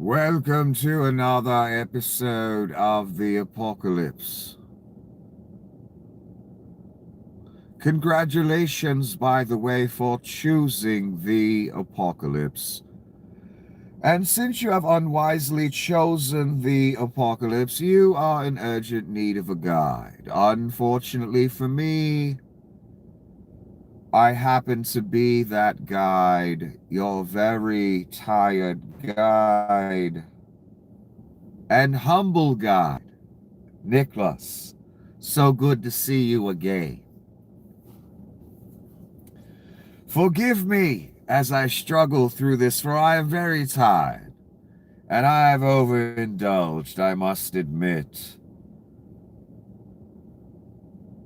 Welcome to another episode of The Apocalypse. Congratulations, by the way, for choosing The Apocalypse. And since you have unwisely chosen The Apocalypse, you are in urgent need of a guide. Unfortunately for me, I happen to be that guide, your very tired guide, and humble guide. Nicholas, so good to see you again. Forgive me as I struggle through this, for I am very tired, and I have overindulged, I must admit.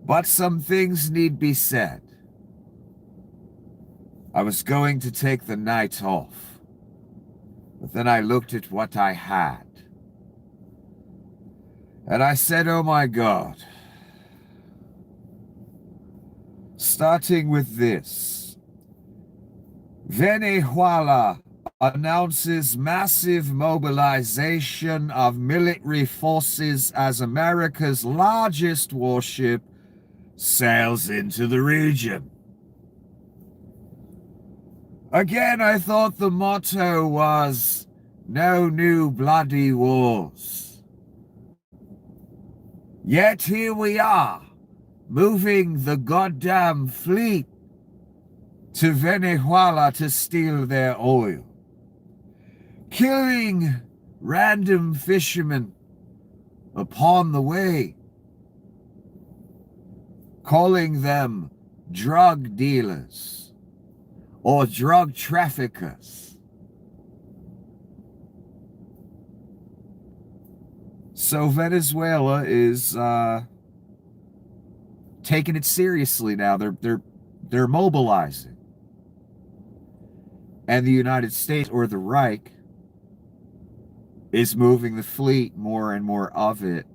But some things need be said. I was going to take the night off, but then I looked at what I had, and I said, oh my God. Starting with this. Venezuela announces massive mobilization of military forces as America's largest warship sails into the region. Again, I thought the motto was no new bloody wars. Yet here we are, moving the goddamn fleet to Venezuela to steal their oil, killing random fishermen upon the way, calling them drug dealers or drug traffickers. So Venezuela is taking it seriously now. They're mobilizing. And the United States, or the Reich, is moving the fleet, more and more of it,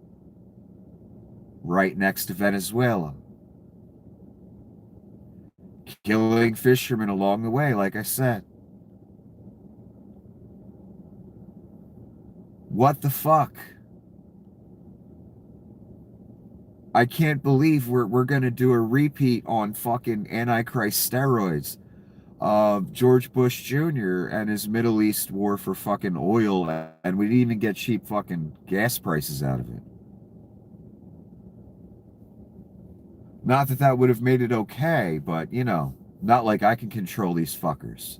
right next to Venezuela. Killing fishermen along the way, like I said. What the fuck? I can't believe we're gonna do a repeat on fucking Antichrist steroids of George Bush Jr. and his Middle East war for fucking oil, and we didn't even get cheap fucking gas prices out of it. Not that that would have made it okay, but, you know, not like I can control these fuckers.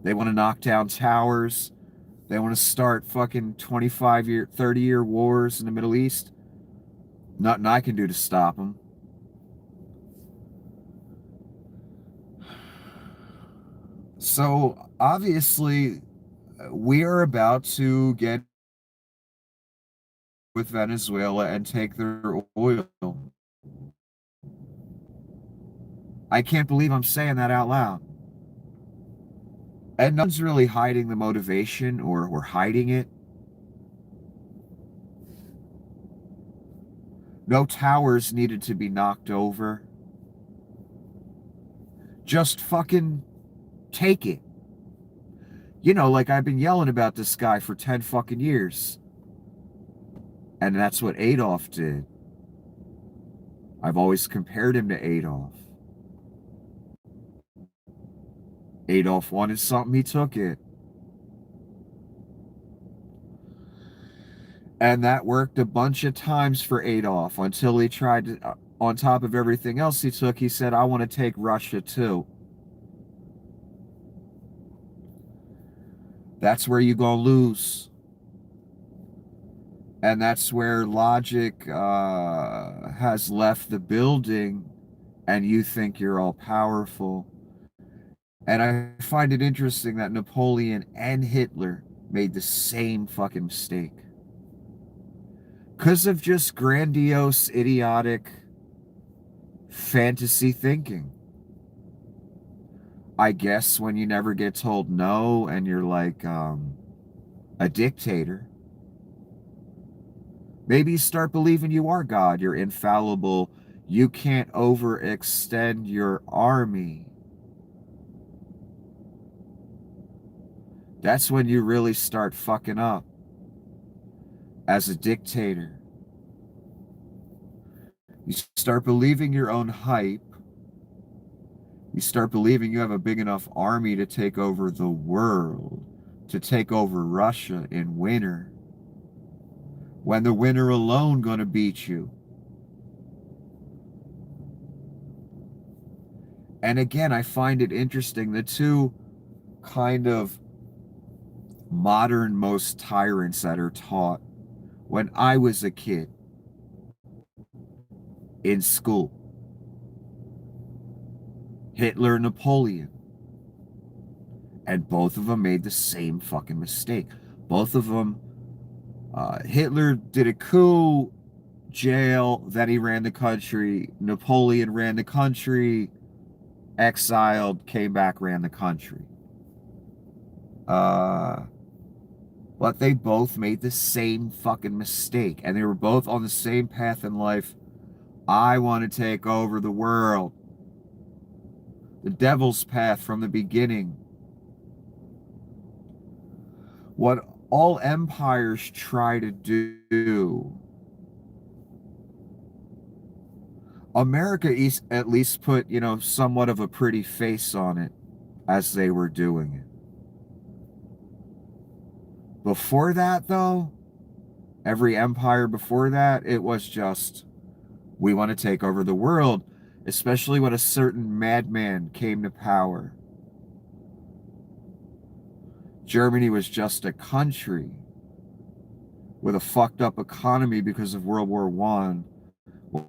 They want to knock down towers. They want to start fucking 25-year, 30-year wars in the Middle East. Nothing I can do to stop them. So, obviously, we are about to get with Venezuela and take their oil. I can't believe I'm saying that out loud. And no one's really hiding the motivation or hiding it. No towers needed to be knocked over. Just fucking take it. You know, like I've been yelling about this guy for 10 fucking years. And that's what Adolf did. I've always compared him to Adolf. Adolf wanted something, he took it. And that worked a bunch of times for Adolf until he tried to, on top of everything else he took, he said, I want to take Russia too. That's where you're going to lose. And that's where logic has left the building, and you think you're all powerful. And I find it interesting that Napoleon and Hitler made the same fucking mistake. Because of just grandiose, idiotic fantasy thinking. I guess when you never get told no and you're like a dictator, maybe you start believing you are God, you're infallible, you can't overextend your army. That's when you really start fucking up as a dictator. You start believing your own hype. You start believing you have a big enough army to take over the world, to take over Russia in winter, when the winter alone gonna beat you. And again, I find it interesting, the two kind of modern-most tyrants that are taught when I was a kid in school. Hitler, Napoleon. And both of them made the same fucking mistake. Both of them, Hitler did a coup, jail, then he ran the country. Napoleon ran the country, exiled, came back, ran the country. But they both made the same fucking mistake. And they were both on the same path in life. I want to take over the world. The devil's path from the beginning. What all empires try to do, America at least put, somewhat of a pretty face on it as they were doing it. Before that, though, every empire before that, it was just, we want to take over the world, especially when a certain madman came to power. Germany was just a country with a fucked up economy because of World War I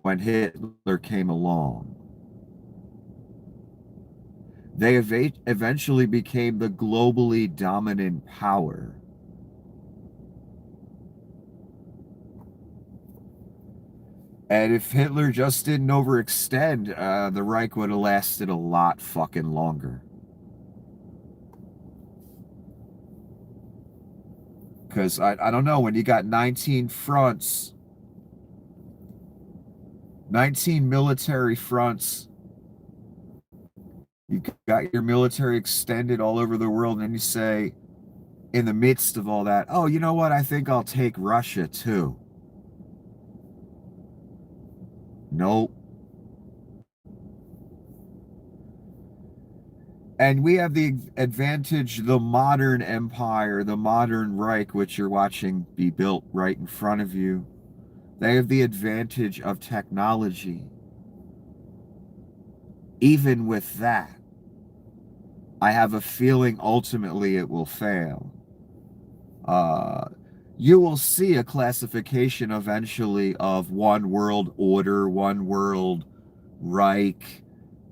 when Hitler came along. They eventually became the globally dominant power. And if Hitler just didn't overextend, the Reich would have lasted a lot fucking longer. Because I don't know, when you got 19 fronts, 19 military fronts, you got your military extended all over the world, and then you say, in the midst of all that, oh, you know what, I think I'll take Russia too. Nope. And we have the advantage, the modern empire, the modern Reich, which you're watching be built right in front of you. They have the advantage of technology. Even with that, I have a feeling ultimately it will fail. You will see a classification eventually of one world order, one world Reich,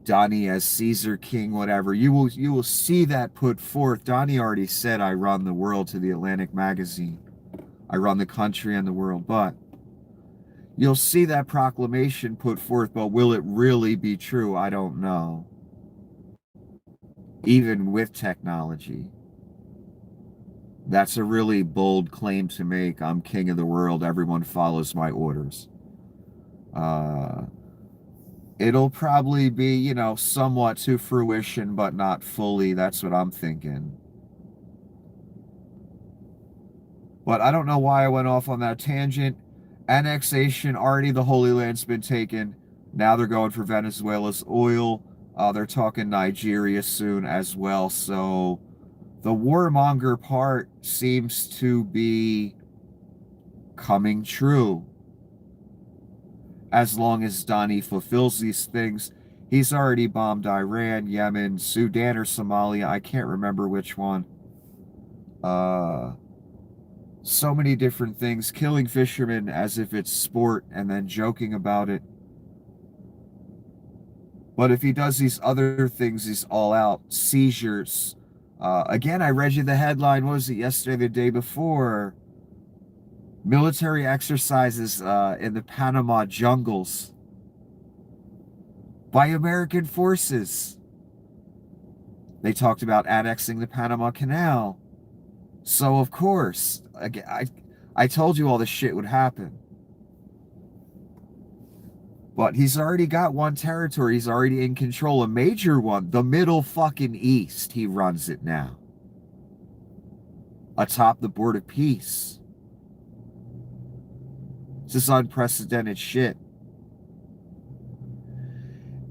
Donnie as Caesar King, whatever. You will see that put forth. Donnie already said, I run the world, to the Atlantic magazine. I run the country and the world. But you'll see that proclamation put forth, but will it really be true? I don't know. Even with technology. That's a really bold claim to make. I'm king of the world. Everyone follows my orders. It'll probably be, somewhat to fruition, but not fully. That's what I'm thinking. But I don't know why I went off on that tangent. Annexation, already the Holy Land's been taken. Now they're going for Venezuela's oil. They're talking Nigeria soon as well. So the warmonger part seems to be coming true. As long as Donnie fulfills these things. He's already bombed Iran, Yemen, Sudan, or Somalia. I can't remember which one. So many different things. Killing fishermen as if it's sport and then joking about it. But if he does these other these all-out seizures, again, I read you the headline, what was it, yesterday, the day before? Military exercises in the Panama jungles by American forces. They talked about annexing the Panama Canal. So, of course, I told you all this shit would happen. But he's already got one territory. He's already in control. A major one. The Middle fucking East. He runs it now. atop the Board of Peace. This is unprecedented shit.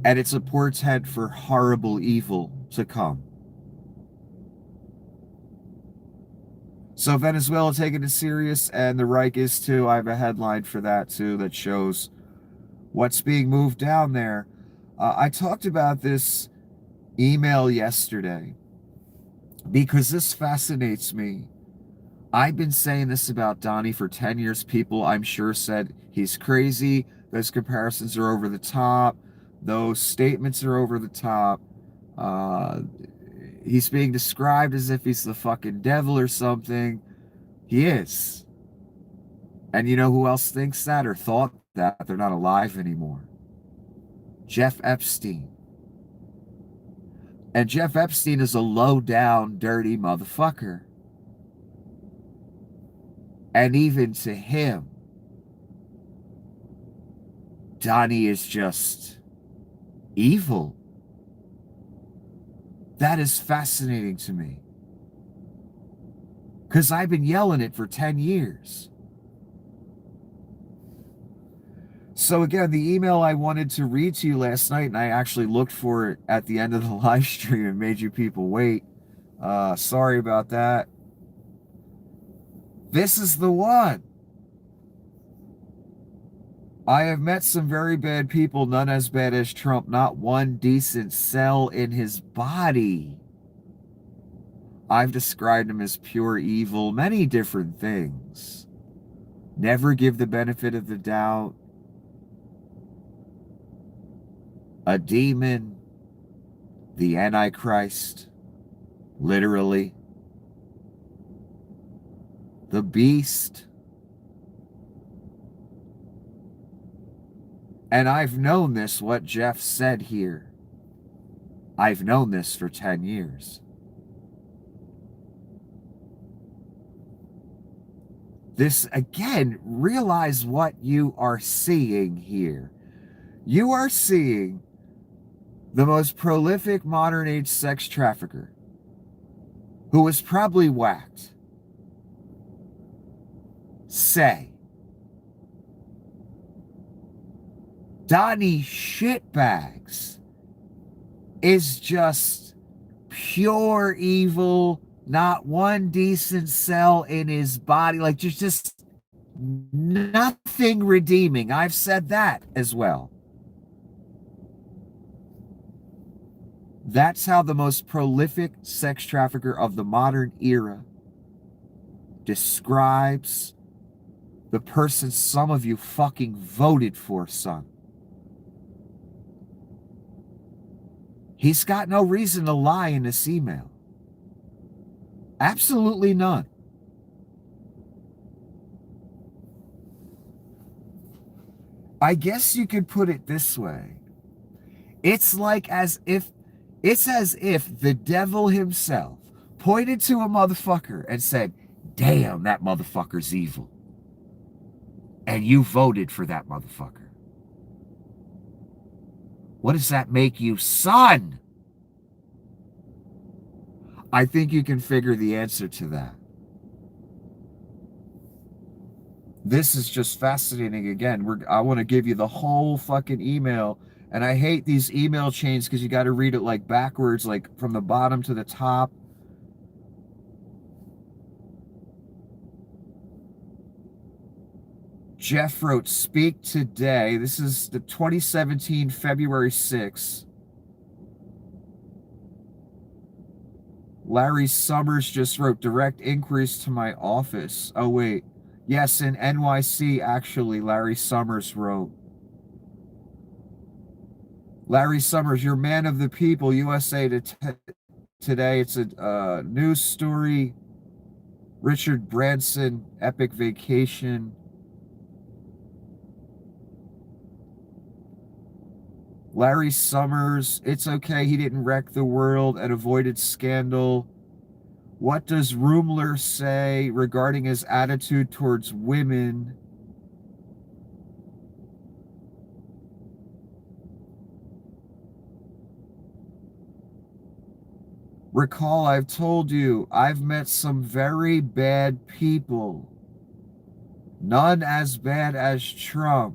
And it's a portent for horrible evil to come. So Venezuela taking it serious, and the Reich is too. I have a headline for that too that shows what's being moved down there. I talked about this email yesterday because this fascinates me. I've been saying this about Donnie for 10 years. People, I'm sure, said he's crazy. Those comparisons are over the top. Those statements are over the top. He's being described as if he's the fucking devil or something. He is. And you know who else thinks that or thought that? They're not alive anymore. Jeff Epstein. And Jeff Epstein is a low-down, dirty motherfucker. And even to him, Donnie is just evil. That is fascinating to me. Because I've been yelling it for 10 years. So again, the email I wanted to read to you last night, and I actually looked for it at the end of the live stream and made you people wait. Sorry about that. This is the one. I have met some very bad people, none as bad as Trump, not one decent cell in his body. I've described him as pure evil, many different things. Never give the benefit of the doubt. A demon, the Antichrist, literally. The beast. And I've known this, what Jeff said here. I've known this for 10 years. This, again, realize what you are seeing here. You are seeing the most prolific modern age sex trafficker who was probably whacked say, Donnie Shitbags is just pure evil, not one decent cell in his body. Like, there's just nothing redeeming. I've said that as well. That's how the most prolific sex trafficker of the modern era describes the person some of you fucking voted for, son. He's got no reason to lie in this email. Absolutely none. I guess you could put it this way. It's as if the devil himself pointed to a motherfucker and said, damn, that motherfucker's evil. And you voted for that motherfucker. What does that make you, son? I think you can figure the answer to that. This is just fascinating. Again, I want to give you the whole fucking email. And I hate these email chains because you got to read it like backwards, like from the bottom to the top. Jeff wrote, speak today. This is the 2017, February 6th. Larry Summers just wrote, direct inquiries to my office. Oh, wait. Yes, in NYC, actually, Larry Summers wrote. Larry Summers, you're man of the people, USA Today. It's a news story. Richard Branson, epic vacation. Larry Summers, it's okay he didn't wreck the world and avoided scandal. What does Rumler say regarding his attitude towards women? Recall, I've told you, I've met some very bad people. None as bad as Trump.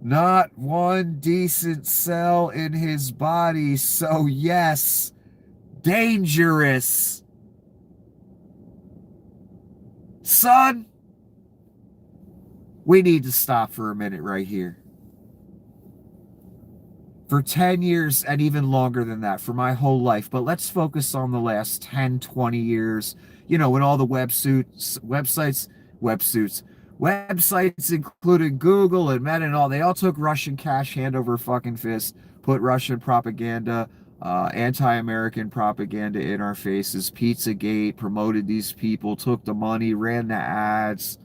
Not one decent cell in his body, so yes, dangerous. Son, we need to stop for a minute right here. For 10 years and even longer than that, for my whole life, but let's focus on the last 10, 20 years, when all the websites, including Google and Meta and all, they all took Russian cash hand over fucking fist, put Russian propaganda, anti-American propaganda in our faces, Pizzagate, promoted these people, took the money, ran the ads.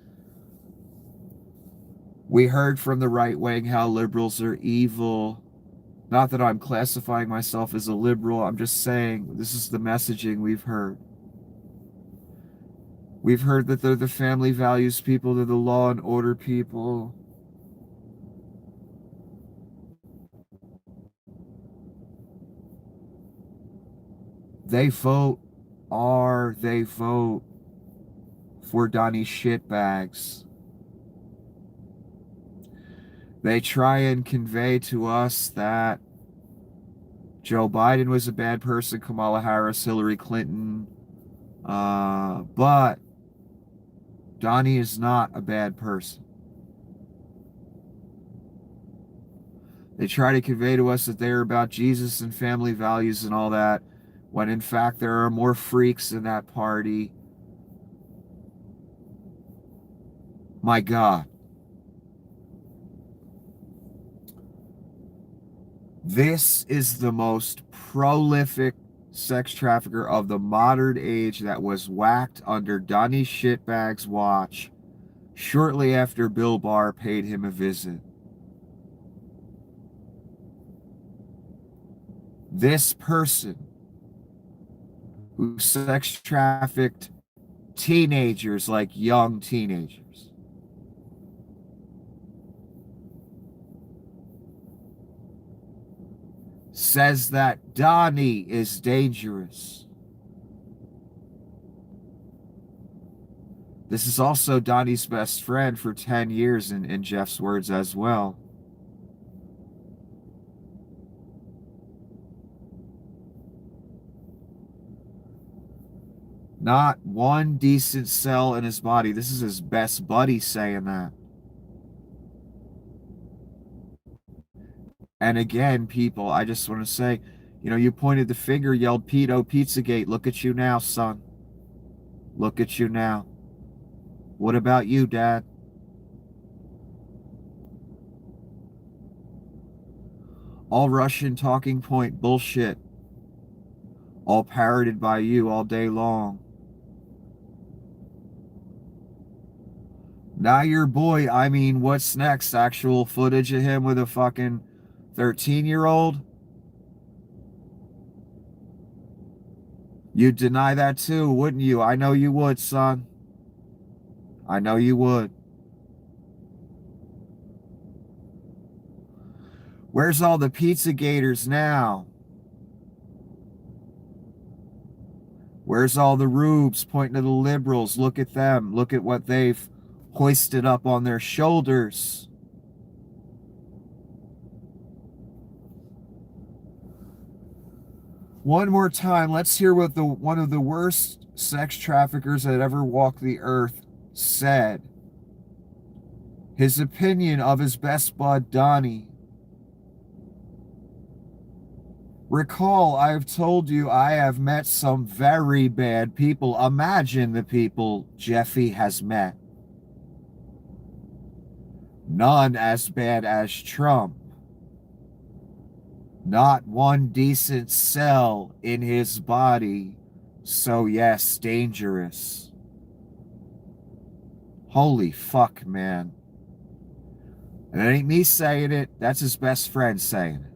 We heard from the right wing how liberals are evil. Not that I'm classifying myself as a liberal, I'm just saying this is the messaging we've heard. We've heard that they're the family values people, they're the law and order people. They vote for Donnie shitbags. They try and convey to us that Joe Biden was a bad person, Kamala Harris, Hillary Clinton, but Donnie is not a bad person. They try to convey to us that they're about Jesus and family values and all that, when in fact there are more freaks in that party. My God. This is the most prolific sex trafficker of the modern age that was whacked under Donnie Shitbag's watch shortly after Bill Barr paid him a visit. This person who sex trafficked teenagers, like young teenagers, says that Donnie is dangerous. This is also Donnie's best friend for 10 years in Jeff's words as well. Not one decent cell in his body. This is his best buddy saying that. And again, people, I just want to say, you pointed the finger, yelled pedo, Pizzagate. Look at you now, son. Look at you now. What about you, Dad? All Russian talking point bullshit. All parroted by you all day long. Now your boy, what's next? Actual footage of him with a fucking 13-year-old? You'd deny that too, wouldn't you? I know you would, son. I know you would. Where's all the Pizzagators now? Where's all the rubes pointing to the liberals? Look at them. Look at what they've hoisted up on their shoulders. One more time, let's hear what one of the worst sex traffickers that ever walked the earth said. His opinion of his best bud, Donnie. Recall, I've told you I have met some very bad people. Imagine the people Jeffy has met. None as bad as Trump. Not one decent cell in his body. So yes, dangerous. Holy fuck, man. And it ain't me saying it, that's his best friend saying it.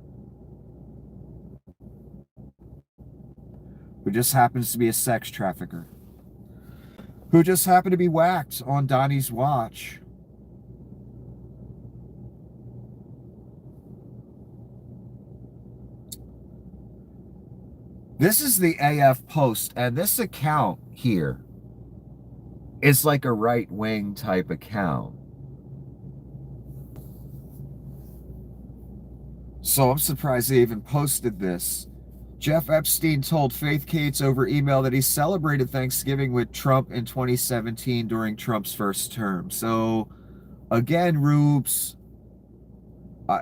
Who just happens to be a sex trafficker. Who just happened to be whacked on Donnie's watch. This is the AF Post, and this account here is like a right-wing type account. So I'm surprised they even posted this. Jeff Epstein told Faith Cates over email that he celebrated Thanksgiving with Trump in 2017 during Trump's first term. So again, Rubes,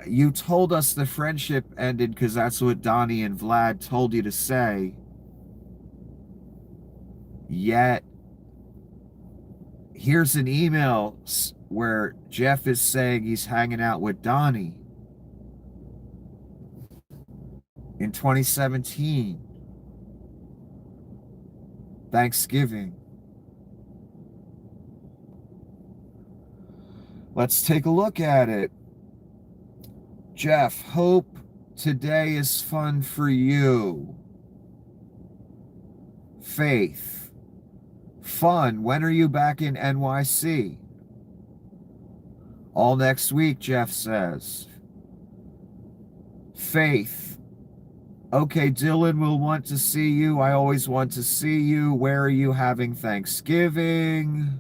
you told us the friendship ended because that's what Donnie and Vlad told you to say. Yet, here's an email where Jeff is saying he's hanging out with Donnie in 2017, Thanksgiving. Let's take a look at it. Jeff, hope today is fun for you. Faith, fun. When are you back in NYC? All next week, Jeff says. Faith, okay, Dylan will want to see you. I always want to see you. Where are you having Thanksgiving?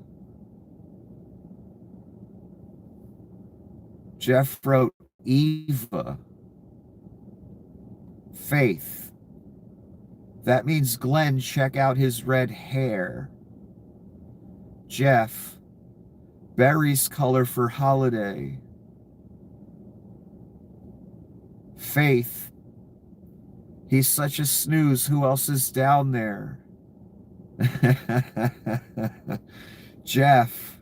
Jeff wrote, Eva. Faith. That means Glenn, check out his red hair. Jeff. Berry's color for holiday. Faith. He's such a snooze. Who else is down there? Jeff.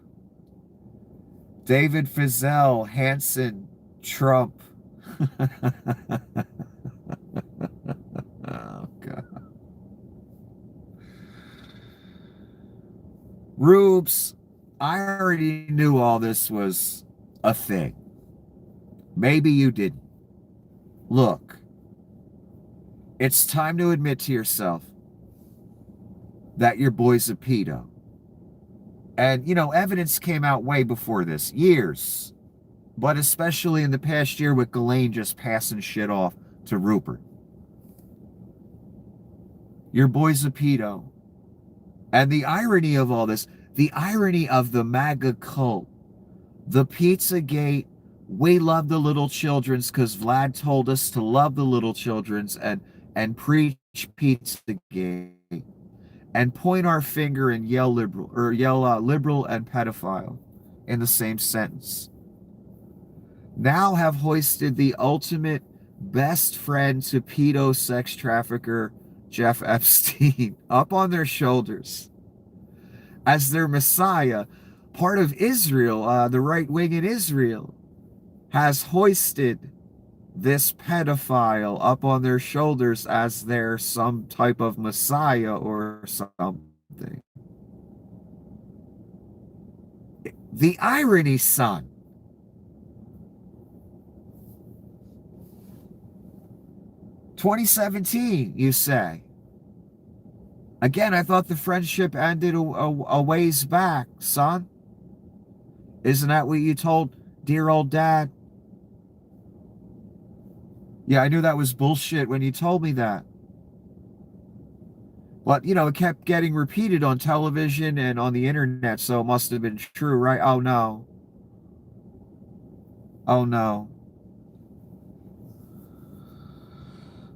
David Fizzell, Hanson, Trump. Oh, God. Rubes, I already knew all this was a thing. Maybe you didn't. Look, it's time to admit to yourself that your boy's a pedo. And, you know, evidence came out way before this, years. But especially in the past year with Ghislaine just passing shit off to Rupert. Your boy's a pedo. And the irony of all this, the irony of the MAGA cult, the Pizzagate, we love the little children's because Vlad told us to love the little children's and preach Pizzagate and point our finger and yell liberal liberal and pedophile in the same sentence. Now have hoisted the ultimate best friend to pedo sex trafficker Jeff Epstein up on their shoulders as their messiah. Part of Israel, the right wing in Israel, has hoisted this pedophile up on their shoulders as their some type of messiah or something. The irony, son. "2017, you say. Again, I thought the friendship ended a ways back, son. Isn't that what you told dear old dad? Yeah, I knew that was bullshit when you told me that. But, you know, it kept getting repeated on television and on the internet, so it must have been true, right? Oh, no. Oh, no.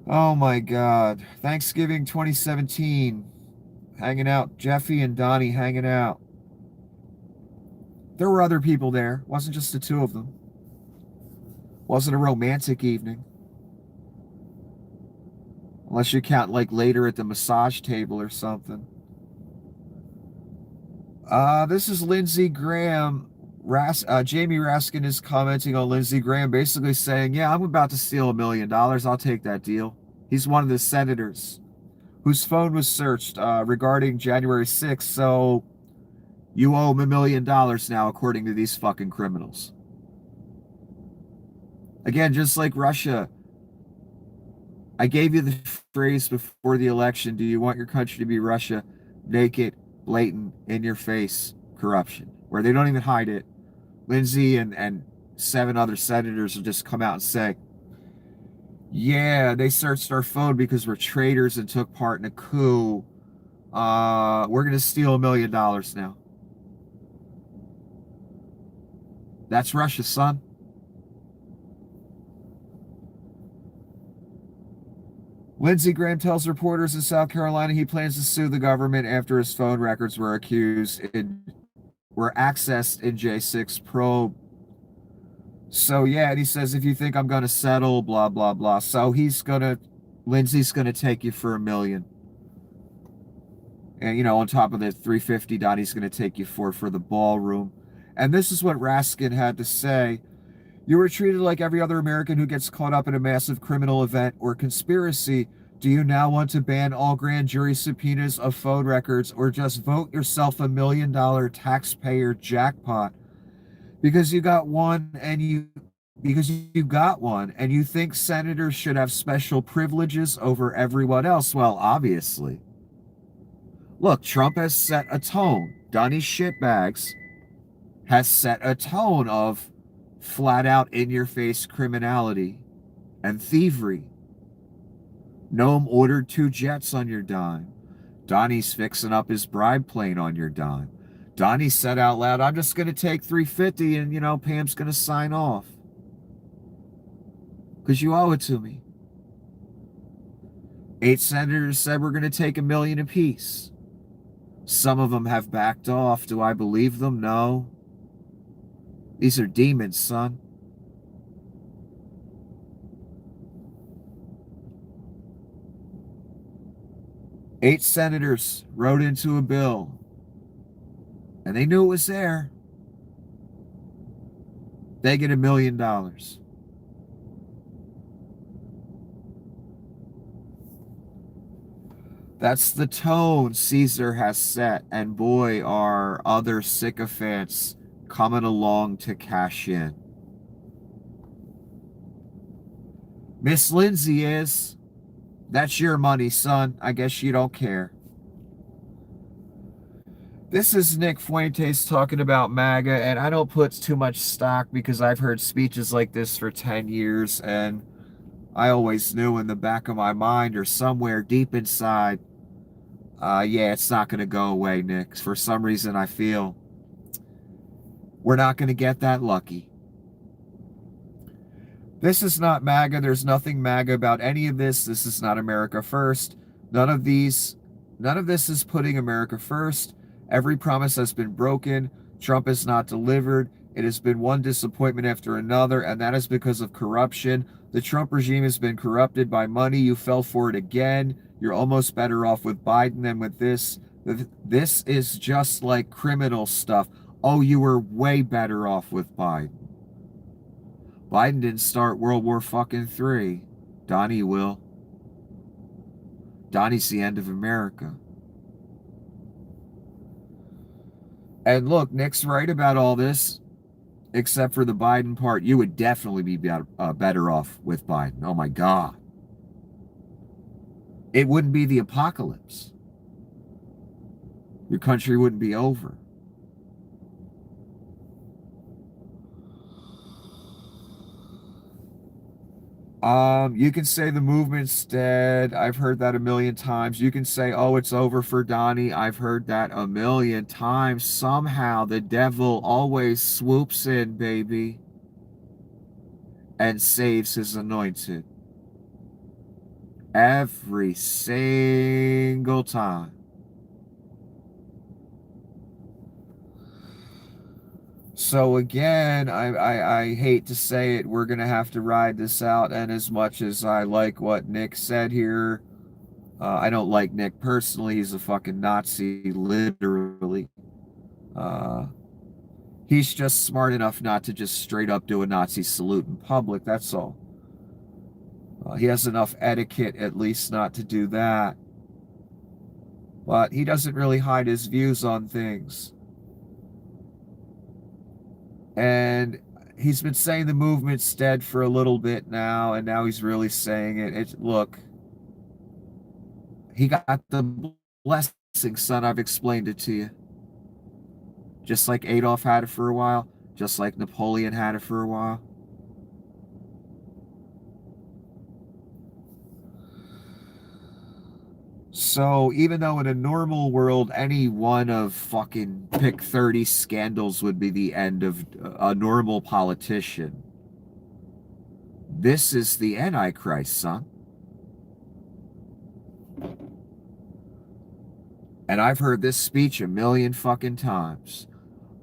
Oh, my God. Thanksgiving 2017. Hanging out. Jeffy and Donnie hanging out. There were other people there. It wasn't just the two of them. It wasn't a romantic evening. Unless you count like later at the massage table or something. This is Lindsey Graham. Jamie Raskin is commenting on Lindsey Graham, basically saying, yeah, I'm about to steal $1 million. I'll take that deal. He's one of the senators whose phone was searched regarding January 6th, so you owe him $1 million now, according to these fucking criminals. Again, just like Russia, I gave you the phrase before the election, do you want your country to be Russia? Naked, blatant, in your face corruption, where they don't even hide it. Lindsey and 7 other senators will just come out and say, Yeah, they searched our phone because we're traitors and took part in a coup. We're gonna steal $1 million now. That's Russia, son. Lindsey Graham tells reporters in South Carolina he plans to sue the government after his phone records were accessed in J6 probe. So yeah, and he says if you think I'm gonna settle, blah blah blah. So Lindsey's gonna take you for $1 million. And on top of the 350 Donnie's gonna take you for the ballroom. And this is what Raskin had to say. You were treated like every other American who gets caught up in a massive criminal event or conspiracy. Do you now want to ban all grand jury subpoenas of phone records or just vote yourself $1 million taxpayer jackpot? Because you got one and you got one and you think senators should have special privileges over everyone else. Well, obviously. Look, Trump has set a tone. Donnie Shitbags has set a tone of flat out in your face criminality and thievery. Noam ordered 2 jets on your dime. Donnie's fixing up his bribe plane on your dime. Donnie said out loud, I'm just going to take 350 and, Pam's going to sign off. Because you owe it to me. 8 senators said we're going to take $1 million apiece. Some of them have backed off. Do I believe them? No. These are demons, son. Eight senators wrote into a bill, and they knew it was there. They get $1 million. That's the tone Caesar has set, and boy, are other sycophants coming along to cash in. Miss Lindsay is. That's your money, son. I guess you don't care. This is Nick Fuentes talking about MAGA, and I don't put too much stock because I've heard speeches like this for 10 years, and I always knew in the back of my mind or somewhere deep inside, yeah, it's not going to go away, Nick. For some reason, I feel we're not going to get that lucky. This is not MAGA. There's nothing MAGA about any of this. This is not America first. None of this is putting America first. Every promise has been broken. Trump has not delivered. It has been one disappointment after another, and that is because of corruption. The Trump regime has been corrupted by money. You fell for it again. You're almost better off with Biden than with this. This is just like criminal stuff. Oh, you were way better off with Biden. Biden didn't start World War fucking III. Donnie will. Donnie's the end of America. And look, Nick's right about all this, except for the Biden part. You would definitely be better off with Biden. Oh my God. It wouldn't be the apocalypse. Your country wouldn't be over. You can say the movement's dead. I've heard that 1 million times. You can say, oh, it's over for Donnie. I've heard that 1 million times. Somehow the devil always swoops in, baby, and saves his anointed. Every single time. So again, I hate to say it, we're going to have to ride this out. And as much as I like what Nick said here, I don't like Nick personally. He's a fucking Nazi, literally. He's just smart enough not to just straight up do a Nazi salute in public. That's all. He has enough etiquette, at least, not to do that. But he doesn't really hide his views on things. And he's been saying the movement's dead for a little bit now, and now he's really saying it. Look, he got the blessing, son. I've explained it to you. Just like Adolf had it for a while, just like Napoleon had it for a while. So even though in a normal world, any one of fucking pick 30 scandals would be the end of a normal politician, this is the Antichrist, son. And I've heard this speech a million fucking times.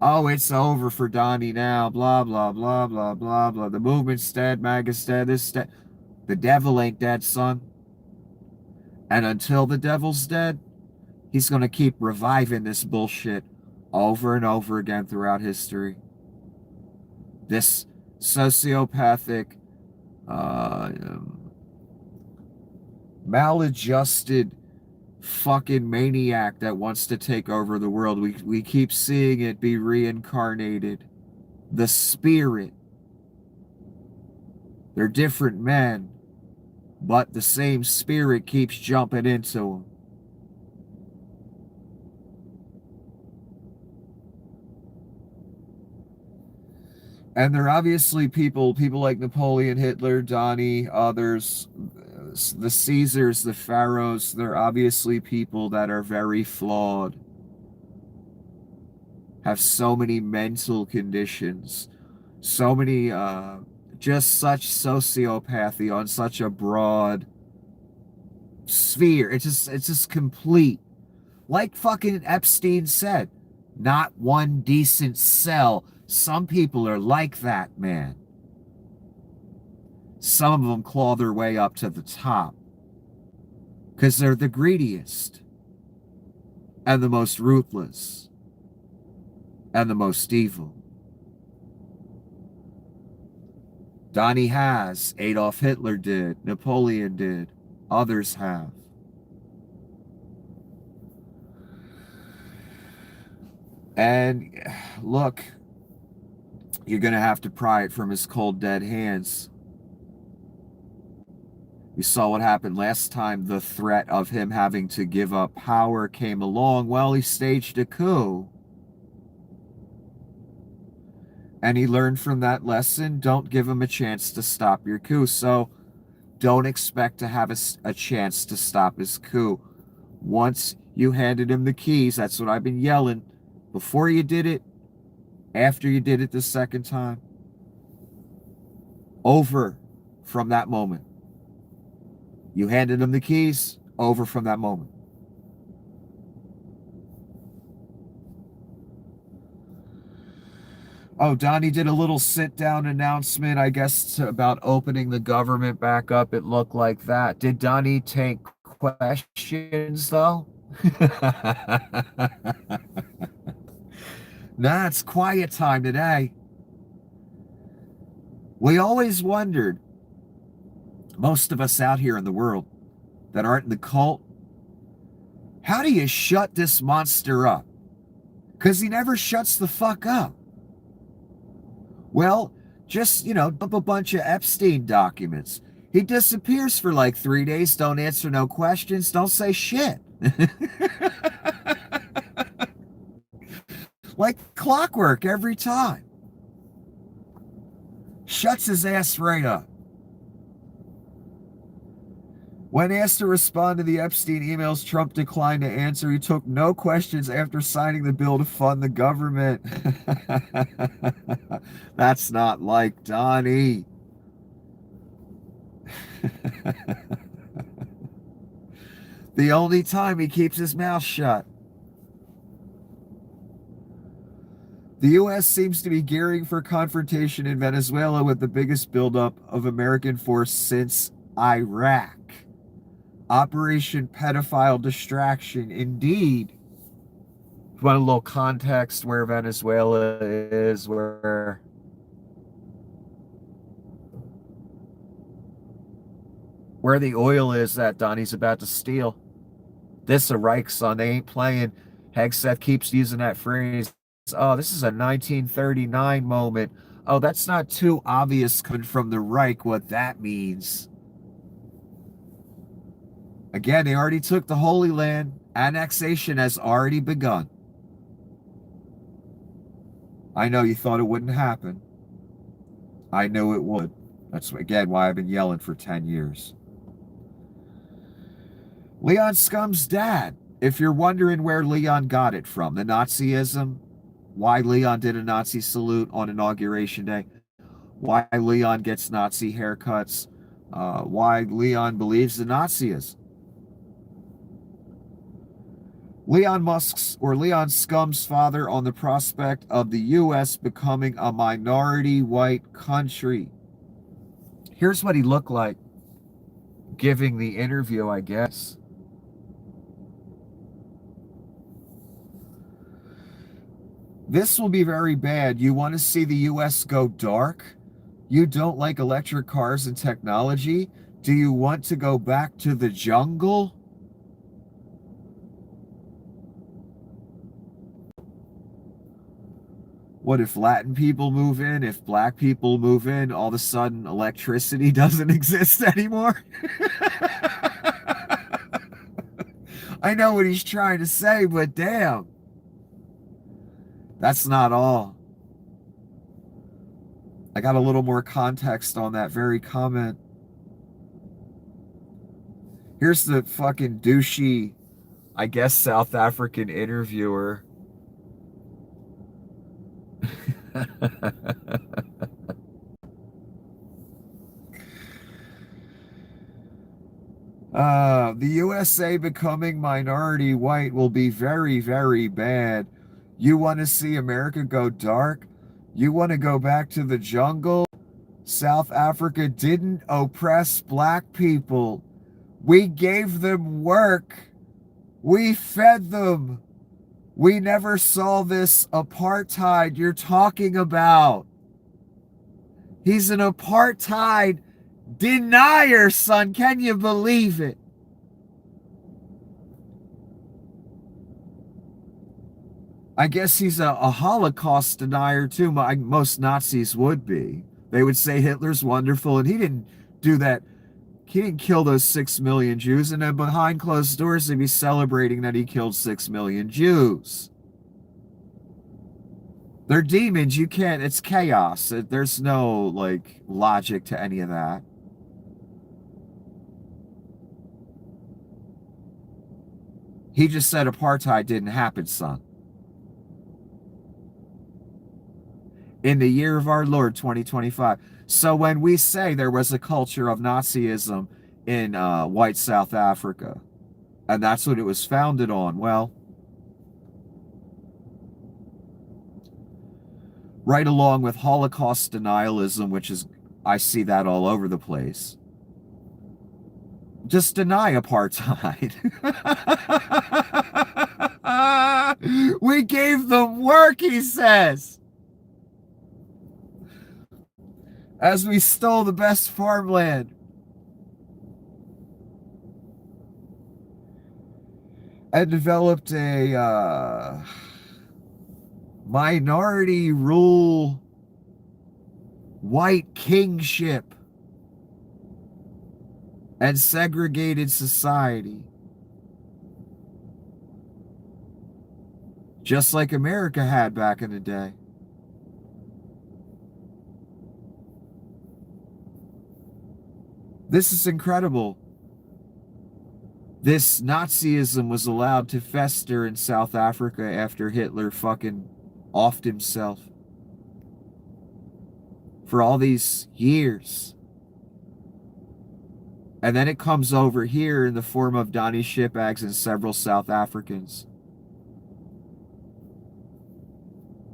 Oh, it's over for Donnie now, blah, blah, blah, blah, blah, blah. The movement's dead, MAGA's dead, this dead. The devil ain't dead, son. And until the devil's dead, he's going to keep reviving this bullshit over and over again throughout history. This sociopathic, maladjusted fucking maniac that wants to take over the world. We keep seeing it be reincarnated. The spirit. They're different men, but the same spirit keeps jumping into them. And they're obviously people like Napoleon, Hitler, Donnie, others, the Caesars, the pharaohs. They're obviously people that are very flawed, have so many mental conditions, so many, just such sociopathy on such a broad sphere. It's just complete. Like fucking Epstein said, not one decent cell. Some people are like that, man. Some of them claw their way up to the top because they're the greediest and the most ruthless and the most evil. Donnie has, Adolf Hitler did, Napoleon did, others have. And look, you're going to have to pry it from his cold, dead hands. You saw what happened last time the threat of him having to give up power came along. Well, he staged a coup. And he learned from that lesson, don't give him a chance to stop your coup. So don't expect to have a chance to stop his coup. Once you handed him the keys, that's what I've been yelling. Before you did it, after you did it the second time, over from that moment. You handed him the keys, over from that moment. Oh, Donnie did a little sit-down announcement, I guess, about opening the government back up. It looked like that. Did Donnie take questions, though? Nah, it's quiet time today. We always wondered, most of us out here in the world that aren't in the cult, how do you shut this monster up? Because he never shuts the fuck up. Well, just, dump a bunch of Epstein documents. He disappears for like 3 days, don't answer no questions, don't say shit. Like clockwork every time. Shuts his ass right up. When asked to respond to the Epstein emails, Trump declined to answer. He took no questions after signing the bill to fund the government. That's not like Donnie. The only time he keeps his mouth shut. The U.S. seems to be gearing for confrontation in Venezuela with the biggest buildup of American force since Iraq. Operation Pedophile Distraction. Indeed. If you want a little context where Venezuela is, where the oil is that Donnie's about to steal. This a Reich, son. They ain't playing. Hegseth keeps using that phrase. Oh, this is a 1939 moment. Oh, that's not too obvious coming from the Reich what that means. Again, they already took the Holy Land. Annexation has already begun. I know you thought it wouldn't happen. I knew it would. That's, again, why I've been yelling for 10 years. Leon Scum's dad. If you're wondering where Leon got it from, the Nazism, why Leon did a Nazi salute on Inauguration Day, why Leon gets Nazi haircuts, why Leon believes the Nazism. Leon Musk's or Leon Scum's father on the prospect of the U.S. becoming a minority white country. Here's what he looked like giving the interview, I guess. This will be very bad. You want to see the U.S. go dark? You don't like electric cars and technology? Do you want to go back to the jungle? What if Latin people move in? If black people move in, all of a sudden electricity doesn't exist anymore? I know what he's trying to say, but damn. That's not all. I got a little more context on that very comment. Here's the fucking douchey, I guess, South African interviewer. The USA becoming minority white will be very, very bad. You want to see America go dark? You want to go back to the jungle? South Africa didn't oppress black people. We gave them work. We fed them. We never saw this apartheid you're talking about. He's an apartheid denier, son. Can you believe it? I guess he's a Holocaust denier too. Most Nazis would be. They would say Hitler's wonderful, and he didn't do that. He didn't kill those 6 million Jews, and then behind closed doors they'd be celebrating that he killed 6 million Jews. They're demons. You can't, it's chaos. There's no, like, logic to any of that. He just said apartheid didn't happen, son. In the year of our Lord, 2025. So when we say there was a culture of Nazism in white South Africa, and that's what it was founded on, well, right along with Holocaust denialism, which is, I see that all over the place. Just deny apartheid. We gave them work, he says. As we stole the best farmland. And developed a minority rule white kingship and segregated society. Just like America had back in the day. This is incredible. This Nazism was allowed to fester in South Africa after Hitler fucking offed himself for all these years. And then it comes over here in the form of Donnie Shipags and several South Africans.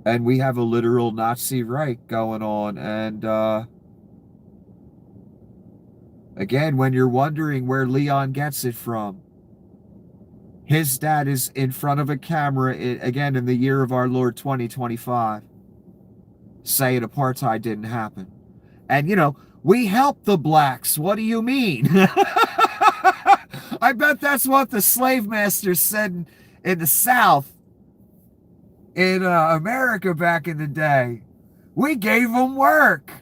And we have a literal Nazi Reich going on. And again, when you're wondering where Leon gets it from, his dad is in front of a camera, again, in the year of our Lord 2025, saying apartheid didn't happen. And, you know, we helped the blacks. What do you mean? I bet that's what the slave masters said in the South, in America back in the day. We gave them work.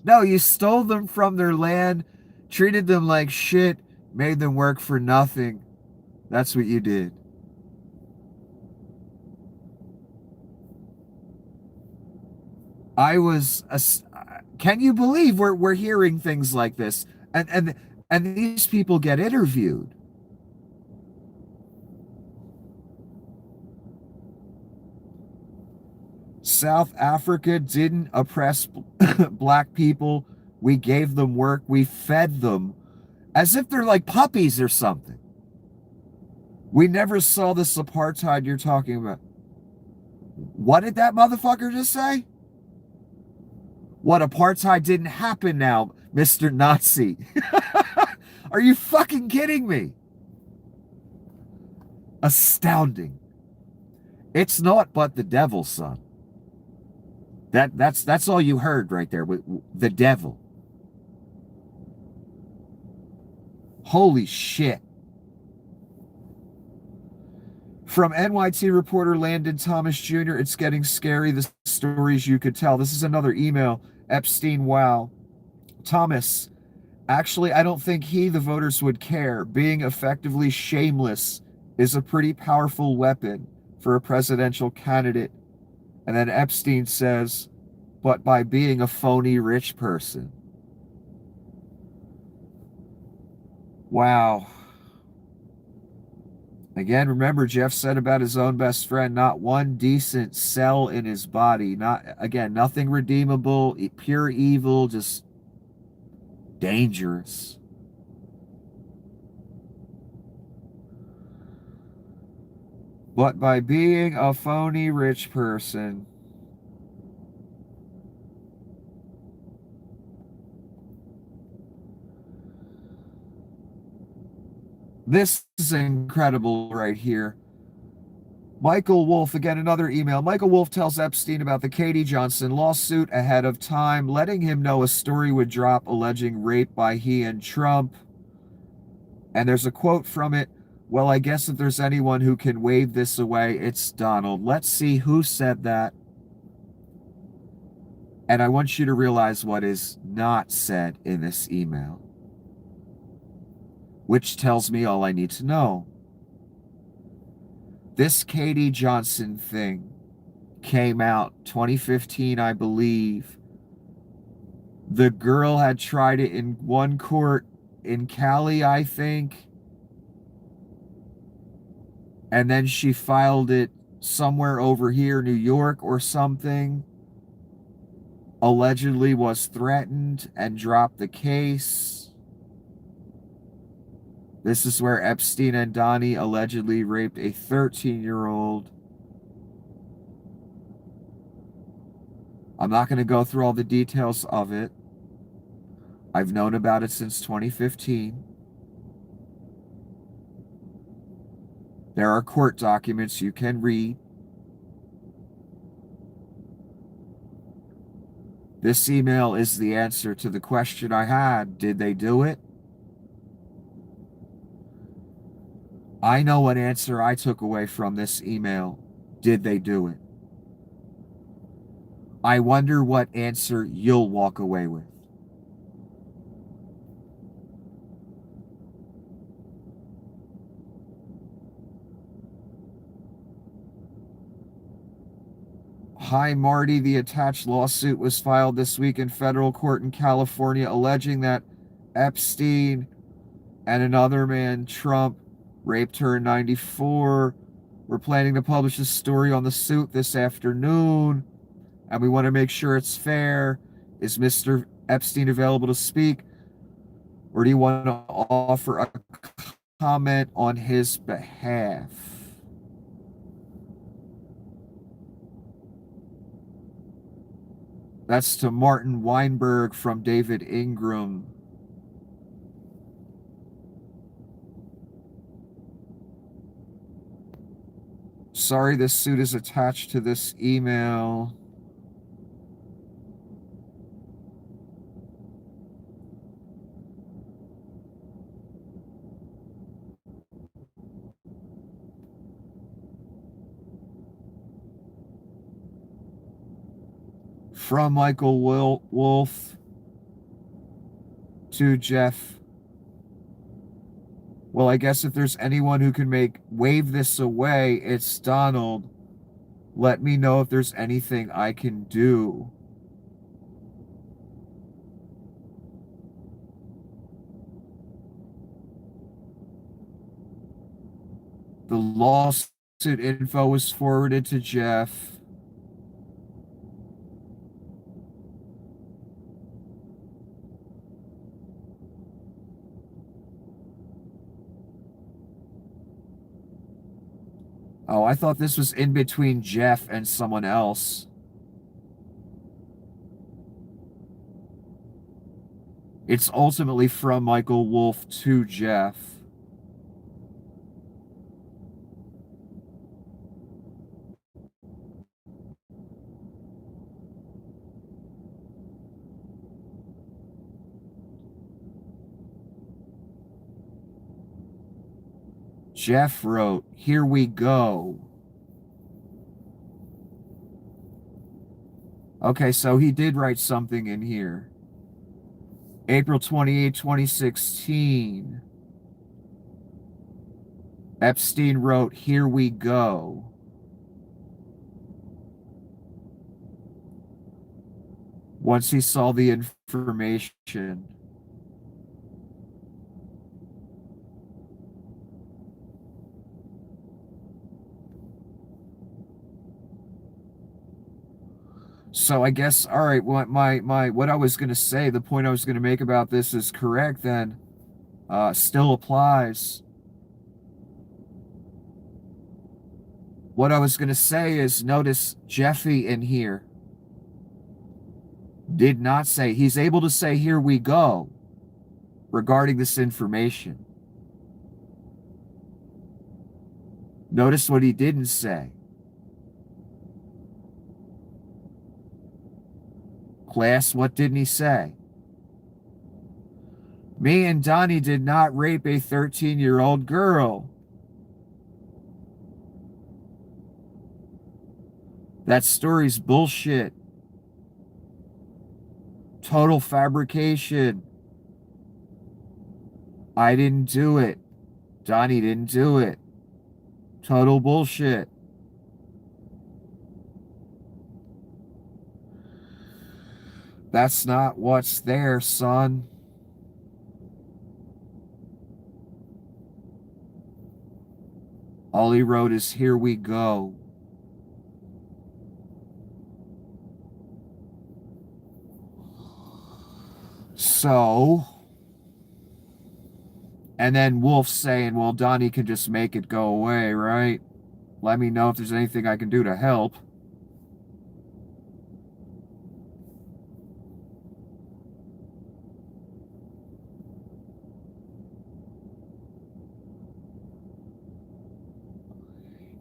No, you stole them from their land, treated them like shit, made them work for nothing. That's what you did. Can you believe we're hearing things like this? And these people get interviewed. South Africa didn't oppress black people. We gave them work. We fed them as if they're like puppies or something. We never saw this apartheid you're talking about. What did that motherfucker just say? What, apartheid didn't happen now, Mr. Nazi? Are you fucking kidding me? Astounding. It's naught but the devil, son. That's all you heard right there. The devil. Holy shit. From NYT reporter Landon Thomas Jr., it's getting scary, the stories you could tell. This is another email. Epstein, wow. Thomas, actually, I don't think the voters would care. Being effectively shameless is a pretty powerful weapon for a presidential candidate. And then Epstein says, but by being a phony rich person. Wow. Again, remember, Jeff said about his own best friend, not one decent cell in his body. Nothing redeemable, pure evil, just dangerous. But by being a phony rich person. This is incredible right here. Michael Wolff, again, another email. Michael Wolff tells Epstein about the Katie Johnson lawsuit ahead of time, letting him know a story would drop alleging rape by he and Trump. And there's a quote from it. Well, I guess if there's anyone who can wave this away, it's Donald. Let's see who said that. And I want you to realize what is not said in this email, which tells me all I need to know. This Katie Johnson thing came out 2015, I believe. The girl had tried it in one court in Cali, I think. And then she filed it somewhere over here, New York or something. Allegedly was threatened and dropped the case. This is where Epstein and Donnie allegedly raped a 13-year-old. I'm not going to go through all the details of it. I've known about it since 2015. There are court documents you can read. This email is the answer to the question I had. Did they do it? I know what answer I took away from this email. Did they do it? I wonder what answer you'll walk away with. Hi, Marty. The attached lawsuit was filed this week in federal court in California, alleging that Epstein and another man, Trump, raped her in 94. We're planning to publish a story on the suit this afternoon, and we want to make sure it's fair. Is Mr. Epstein available to speak, or do you want to offer a comment on his behalf? That's to Martin Weinberg from David Ingram. Sorry, this suit is attached to this email. From Michael Wolff to Jeff. Well, I guess if there's anyone who can wave this away, it's Donald. Let me know if there's anything I can do. The lawsuit info was forwarded to Jeff. Oh, I thought this was in between Jeff and someone else. It's ultimately from Michael Wolff to Jeff. Jeff wrote, "Here we go." Okay, so he did write something in here. April 28, 2016. Epstein wrote, "Here we go." Once he saw the information. So I guess, all right, what what I was going to say, the point I was going to make about this is correct then. Still applies. What I was going to say is, notice Jeffy in here did not say, he's able to say, "Here we go," regarding this information. Notice what he didn't say. Class, what didn't he say? "Me and Donnie did not rape a 13-year-old girl." That story's bullshit. Total fabrication. I didn't do it. Donnie didn't do it. Total bullshit. That's not what's there, son. All he wrote is, "Here we go." So, and then Wolf saying, "Well, Donnie can just make it go away, right? Let me know if there's anything I can do to help."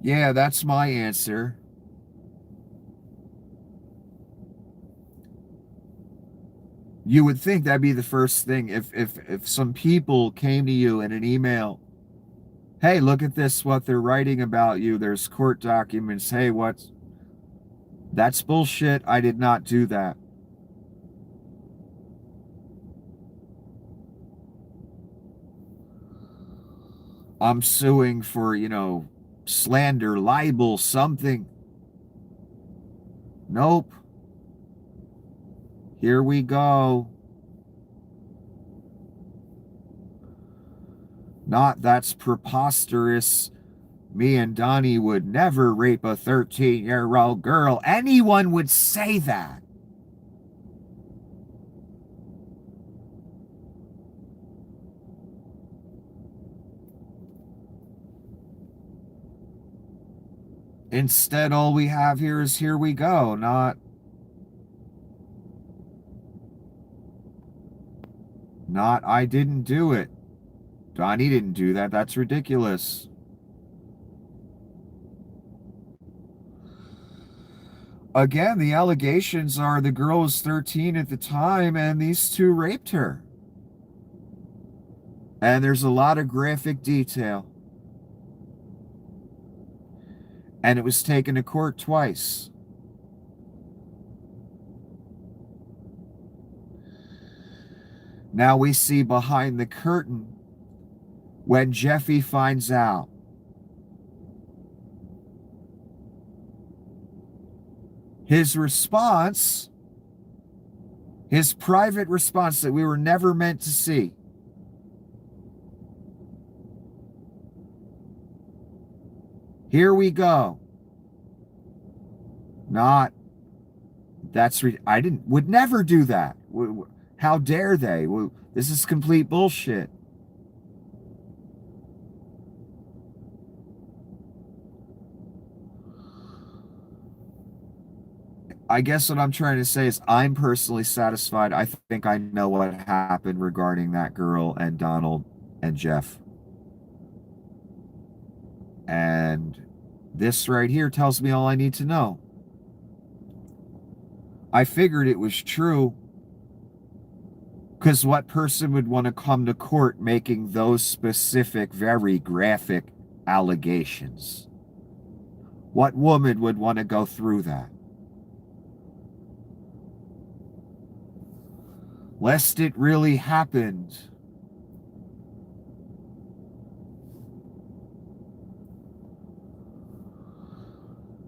Yeah, that's my answer. You would think that'd be the first thing if some people came to you in an email, "Hey, look at this, what they're writing about you. There's court documents. Hey, what's..." That's bullshit. I did not do that. I'm suing for, slander, libel, something. Nope. Here we go. Not, "That's preposterous. Me and Donnie would never rape a 13-year-old girl." Anyone would say that. Instead, all we have here is, "Here we go," not "I didn't do it." Donnie didn't do that. That's ridiculous. Again, the allegations are the girl was 13 at the time and these two raped her. And there's a lot of graphic detail. And it was taken to court twice. Now we see behind the curtain when Jeffy finds out. His response, his private response that we were never meant to see. "Here we go." Not, I would never do that. How dare they? This is complete bullshit. I guess what I'm trying to say is I'm personally satisfied. I think I know what happened regarding that girl and Donald and Jeff. And this right here tells me all I need to know. I figured it was true, because what person would want to come to court making those specific, very graphic allegations? What woman would want to go through that? Lest it really happened.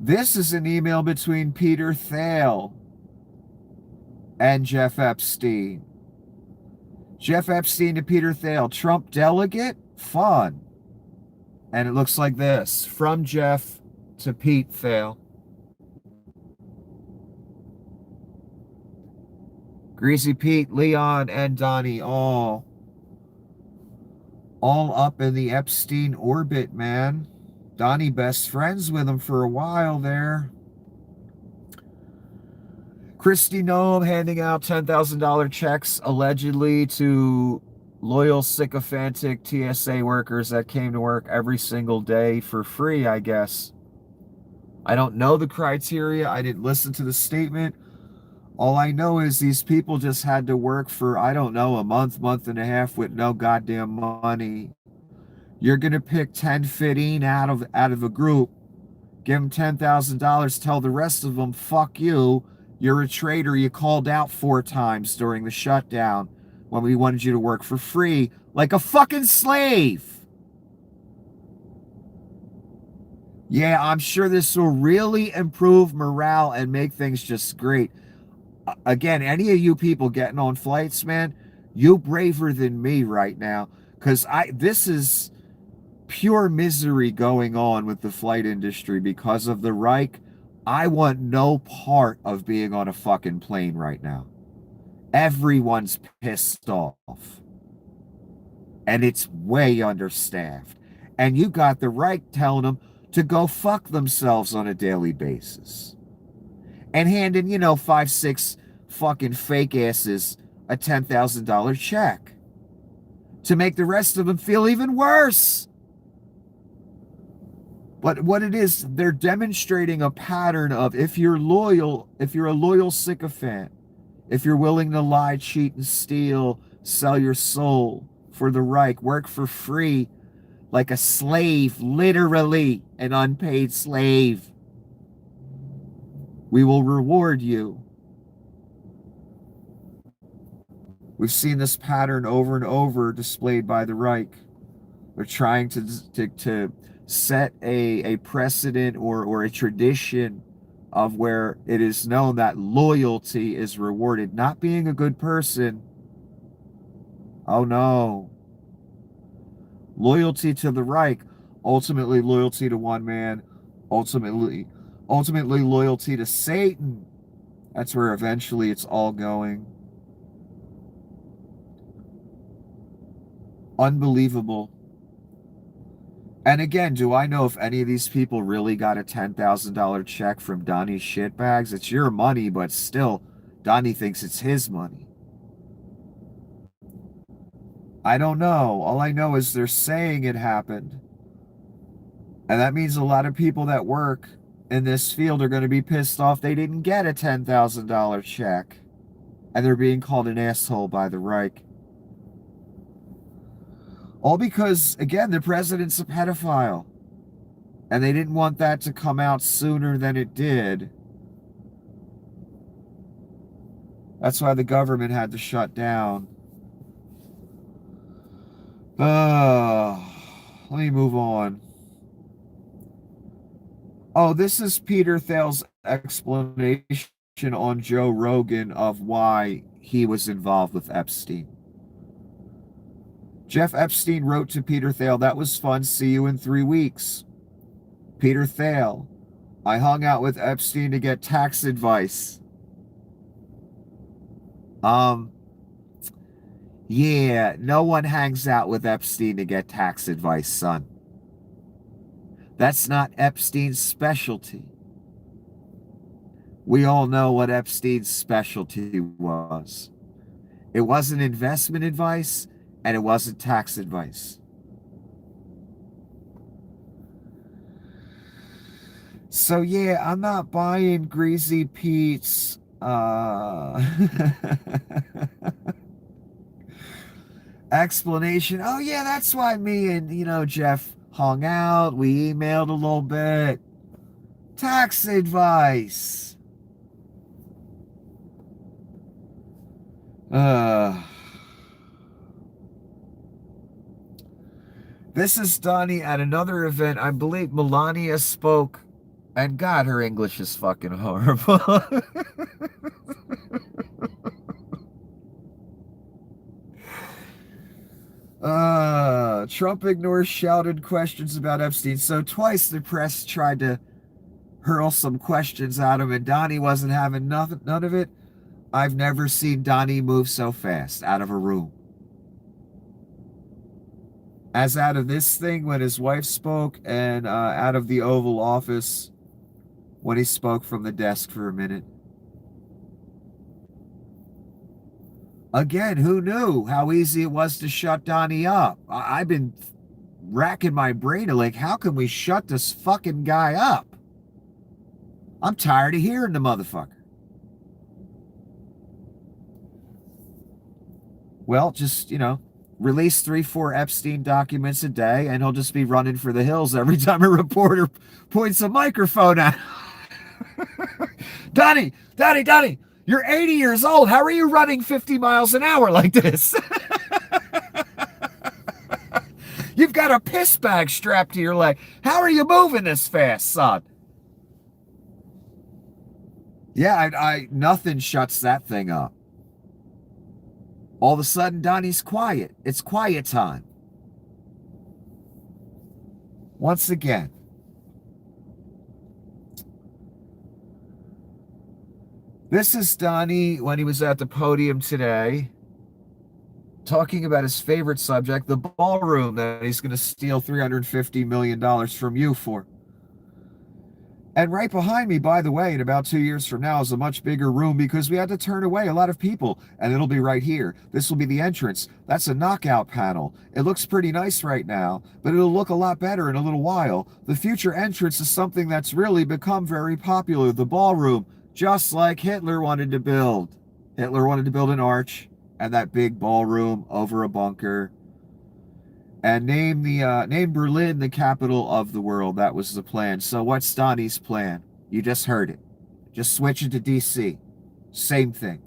This is an email between Peter Thiel and Jeff Epstein. Jeff Epstein to Peter Thiel. Trump delegate? Fun. And it looks like this. From Jeff to Pete Thiel. Greasy Pete, Leon, and Donnie all up in the Epstein orbit, man. Donnie best friends with him for a while there. Kristi Noem handing out $10,000 checks allegedly to loyal sycophantic TSA workers that came to work every single day for free, I guess. I don't know the criteria. I didn't listen to the statement. All I know is these people just had to work for, I don't know, a month and a half with no goddamn money. You're going to pick 10, 15 out of a group, give them $10,000, tell the rest of them, fuck you. You're a traitor. You called out 4 times during the shutdown when we wanted you to work for free like a fucking slave. Yeah, I'm sure this will really improve morale and make things just great. Again, any of you people getting on flights, man, you braver than me right now, because this is pure misery going on with the flight industry because of the Reich. I want no part of being on a fucking plane right now. Everyone's pissed off. And it's way understaffed. And you got the Reich telling them to go fuck themselves on a daily basis. And handing, 5, 6 fucking fake asses a $10,000 check to make the rest of them feel even worse. But what it is, they're demonstrating a pattern of if you're loyal, if you're a loyal sycophant, if you're willing to lie, cheat, and steal, sell your soul for the Reich, work for free like a slave, literally an unpaid slave, we will reward you. We've seen this pattern over and over displayed by the Reich. They're trying to set a precedent or a tradition of where it is known that loyalty is rewarded. Not being a good person. Oh no. Loyalty to the Reich. Ultimately loyalty to one man. Ultimately loyalty to Satan. That's where eventually it's all going. Unbelievable. And again, do I know if any of these people really got a $10,000 check from Donnie's shitbags? It's your money, but still, Donnie thinks it's his money. I don't know. All I know is they're saying it happened. And that means a lot of people that work in this field are going to be pissed off they didn't get a $10,000 check. And they're being called an asshole by the Reich. All because, again, the president's a pedophile. And they didn't want that to come out sooner than it did. That's why the government had to shut down. Let me move on. Oh, this is Peter Thiel's explanation on Joe Rogan of why he was involved with Epstein. Jeff Epstein wrote to Peter Thiel, "That was fun. See you in 3 weeks." Peter Thiel, "I hung out with Epstein to get tax advice." Yeah, no one hangs out with Epstein to get tax advice, son. That's not Epstein's specialty. We all know what Epstein's specialty was. It wasn't investment advice and it wasn't tax advice. So yeah, I'm not buying Greasy Pete's explanation. Oh yeah, that's why me and Jeff hung out. We emailed a little bit. Tax advice. Uh This is Donnie at another event. I believe Melania spoke, and God, her English is fucking horrible. Trump ignores shouted questions about Epstein. So twice the press tried to hurl some questions at him, and Donnie wasn't having none of it. I've never seen Donnie move so fast out of a room. As out of this thing when his wife spoke, and out of the Oval Office when he spoke from the desk for a minute. Again, who knew how easy it was to shut Donnie up? I've been racking my brain like, how can we shut this fucking guy up? I'm tired of hearing the motherfucker. Well, just, release 3-4 Epstein documents a day, and he'll just be running for the hills every time a reporter points a microphone at him. Donnie, you're 80 years old. How are you running 50 miles an hour like this? You've got a piss bag strapped to your leg. How are you moving this fast, son? Yeah, I nothing shuts that thing up. All of a sudden, Donnie's quiet. It's quiet time. Once again. This is Donnie when he was at the podium today, talking about his favorite subject, the ballroom that he's going to steal $350 million from you for. And right behind me, by the way, in about 2 years from now, is a much bigger room because we had to turn away a lot of people. And it'll be right here. This will be the entrance. That's a knockout panel. It looks pretty nice right now, but it'll look a lot better in a little while. The future entrance is something that's really become very popular, the ballroom, just like Hitler wanted to build. Hitler wanted to build an arch and that big ballroom over a bunker. And name Berlin the capital of the world. That was the plan. So what's Donnie's plan? You just heard it. Just switch it to DC. Same thing.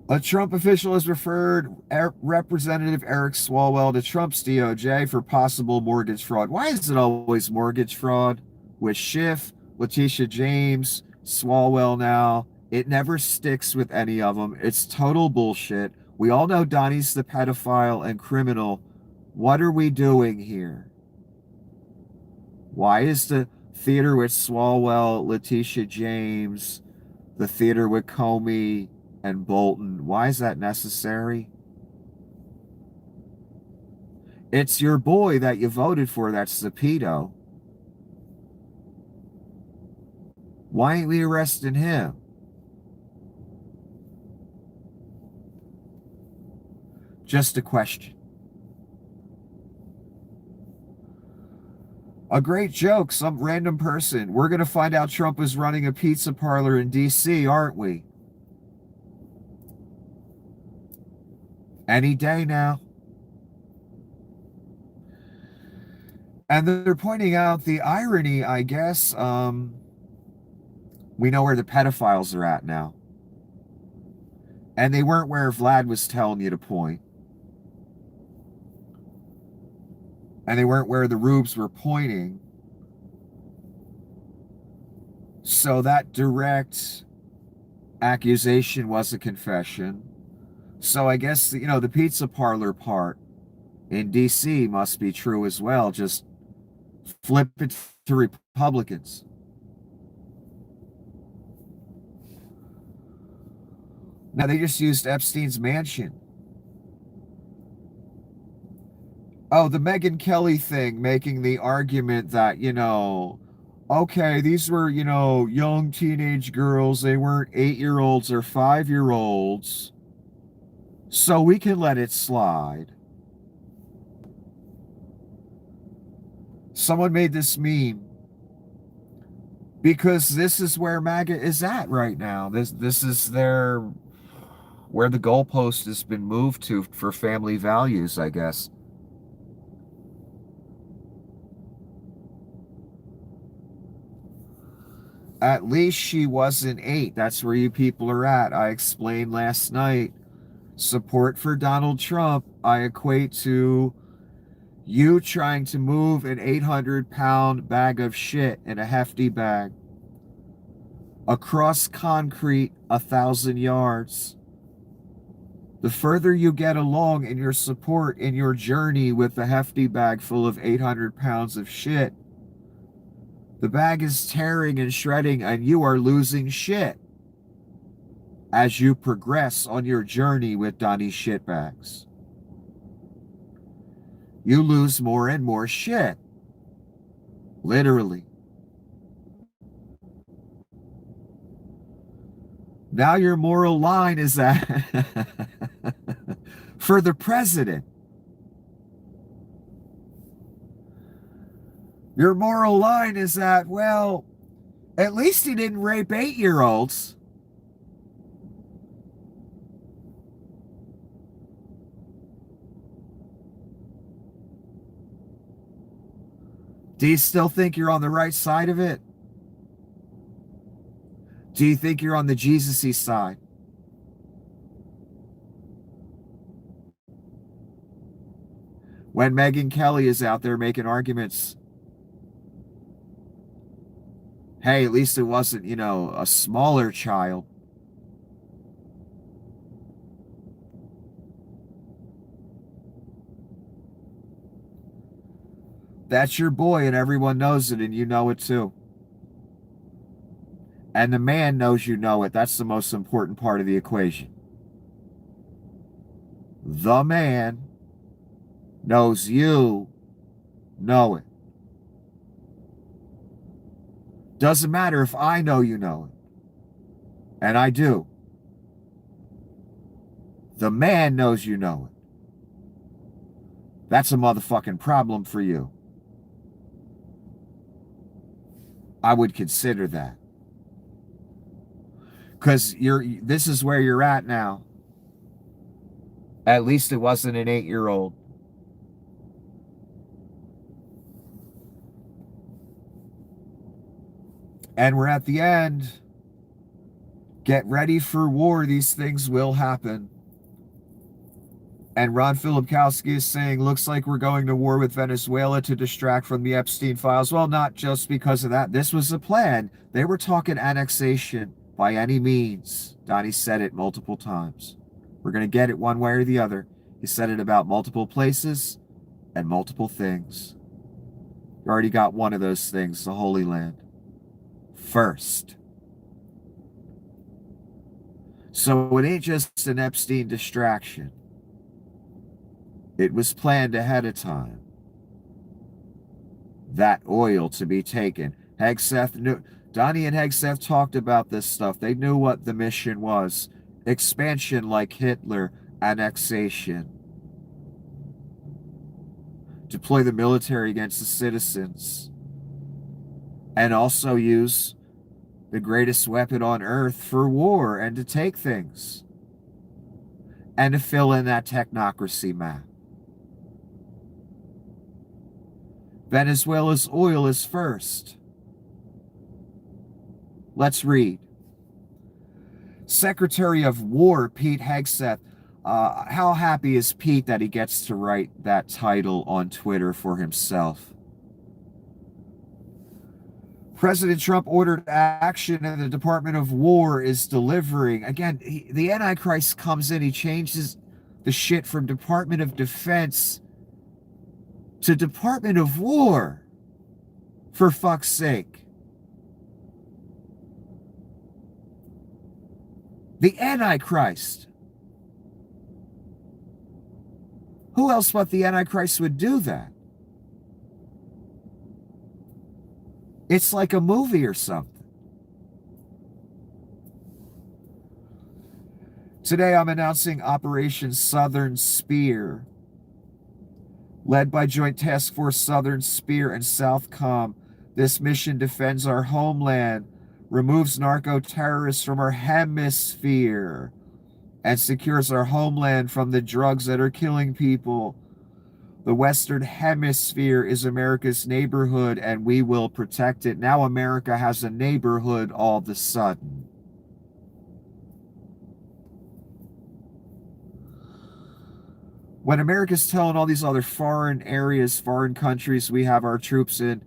A Trump official has referred Representative Eric Swalwell to Trump's DOJ for possible mortgage fraud. Why is it always mortgage fraud? With Schiff, Letitia James, Swalwell now. It never sticks with any of them. It's total bullshit. We all know Donnie's the pedophile and criminal. What are we doing here? Why is the theater with Swalwell, Letitia James, the theater with Comey and Bolton, why is that necessary? It's your boy that you voted for that's the pedo. Why ain't we arresting him? Just a question. A great joke, some random person. We're going to find out Trump is running a pizza parlor in D.C., aren't we? Any day now. And they're pointing out the irony, I guess. We know where the pedophiles are at now. And they weren't where Vlad was telling you to point. And they weren't where the rubes were pointing. So that direct accusation was a confession. So I guess, the pizza parlor part in D.C. must be true as well. Just flip it to Republicans. Now, they just used Epstein's mansion. Oh, the Megyn Kelly thing, making the argument that, Okay, these were, young teenage girls. They weren't 8-year-olds or 5-year-olds. So we can let it slide. Someone made this meme because this is where MAGA is at right now. This is where the goalpost has been moved to for family values, I guess. At least she wasn't 8. That's where you people are at. I explained last night. Support for Donald Trump, I equate to you trying to move an 800-pound bag of shit in a hefty bag across concrete 1,000 yards. The further you get along in your support in your journey with the hefty bag full of 800 pounds of shit, the bag is tearing and shredding and you are losing shit as you progress on your journey with Donnie shitbags. You lose more and more shit. Literally. Now your moral line is that for the president. Your moral line is that, well, at least he didn't rape 8-year-olds. Do you still think you're on the right side of it? Do you think you're on the Jesus-y side? When Megyn Kelly is out there making arguments, hey, at least it wasn't, a smaller child. That's your boy, and everyone knows it, and you know it too. And the man knows you know it. That's the most important part of the equation. The man knows you know it. Doesn't matter if I know you know it. And I do. The man knows you know it. That's a motherfucking problem for you. I would consider that. Because this is where you're at now. At least it wasn't an 8-year-old. And we're at the end. Get ready for war. These things will happen. And Ron Filipkowski is saying, looks like we're going to war with Venezuela to distract from the Epstein files. Well, not just because of that. This was the plan. They were talking annexation by any means. Donnie said it multiple times. We're going to get it one way or the other. He said it about multiple places and multiple things. You already got one of those things, the Holy Land. First. So it ain't just an Epstein distraction. It was planned ahead of time. That oil to be taken. Hegseth knew. Donnie and Hegseth talked about this stuff. They knew what the mission was. Expansion like Hitler, annexation. Deploy the military against the citizens. And also use the greatest weapon on earth for war and to take things. And to fill in that technocracy map. Venezuela's oil is first. Let's read. Secretary of War Pete Hegseth. How happy is Pete that he gets to write that title on Twitter for himself? President Trump ordered action and the Department of War is delivering. Again, the Antichrist comes in, he changes the shit from Department of Defense to Department of War. For fuck's sake. The Antichrist. Who else but the Antichrist would do that? It's like a movie or something. Today I'm announcing Operation Southern Spear. Led by Joint Task Force Southern Spear and Southcom, this mission defends our homeland, removes narco-terrorists from our hemisphere, and secures our homeland from the drugs that are killing people. The Western Hemisphere is America's neighborhood, and we will protect it. Now America has a neighborhood all of a sudden. When America's telling all these other foreign areas, foreign countries we have our troops in,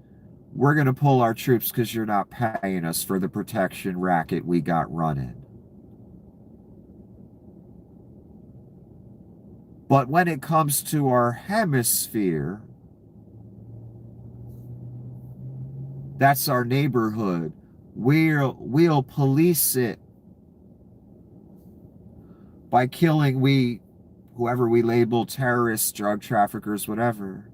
we're going to pull our troops because you're not paying us for the protection racket we got running. But when it comes to our hemisphere, that's our neighborhood. We'll police it by killing whoever we label terrorists, drug traffickers, whatever.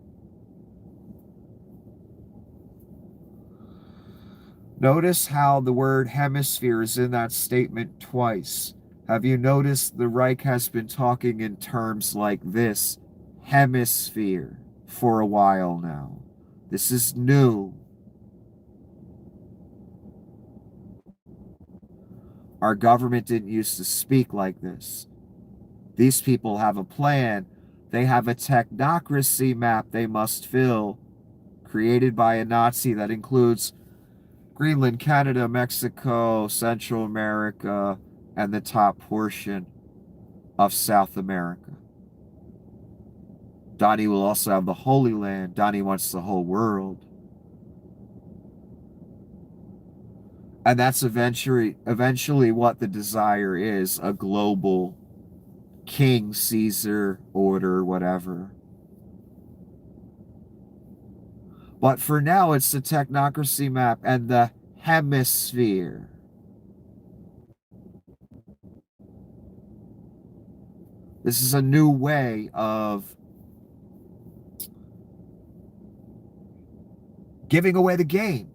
Notice how the word hemisphere is in that statement twice. Have you noticed the Reich has been talking in terms like this, hemisphere, for a while now? This is new. Our government didn't used to speak like this. These people have a plan. They have a technocracy map they must fill, created by a Nazi that includes Greenland, Canada, Mexico, Central America, and the top portion of South America. Donnie will also have the Holy Land. Donnie wants the whole world. And that's eventually what the desire is, a global King, Caesar, order, whatever. But for now, it's the technocracy map and the hemisphere. This is a new way of giving away the game.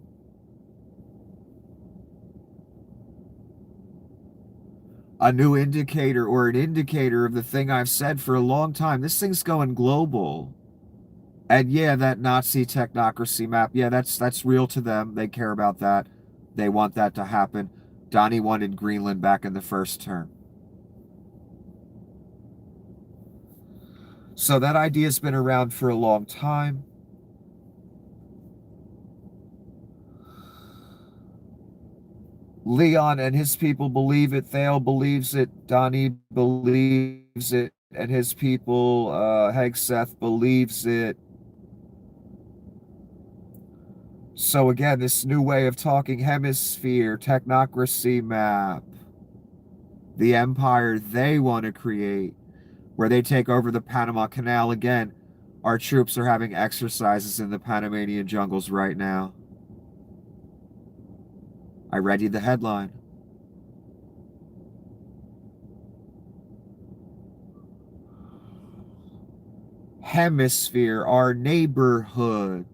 A new indicator or an indicator of the thing I've said for a long time. This thing's going global. And yeah, that Nazi technocracy map, yeah, that's real to them. They care about that. They want that to happen. Donnie wanted Greenland back in the first term. So that idea's been around for a long time. Leon and his people believe it. Thale believes it. Donnie believes it. And his people, Hegseth believes it. So again, this new way of talking hemisphere, technocracy map, the empire they want to create, where they take over the Panama Canal again. Our troops are having exercises in the Panamanian jungles right now. I read you the headline. Hemisphere, our neighborhood.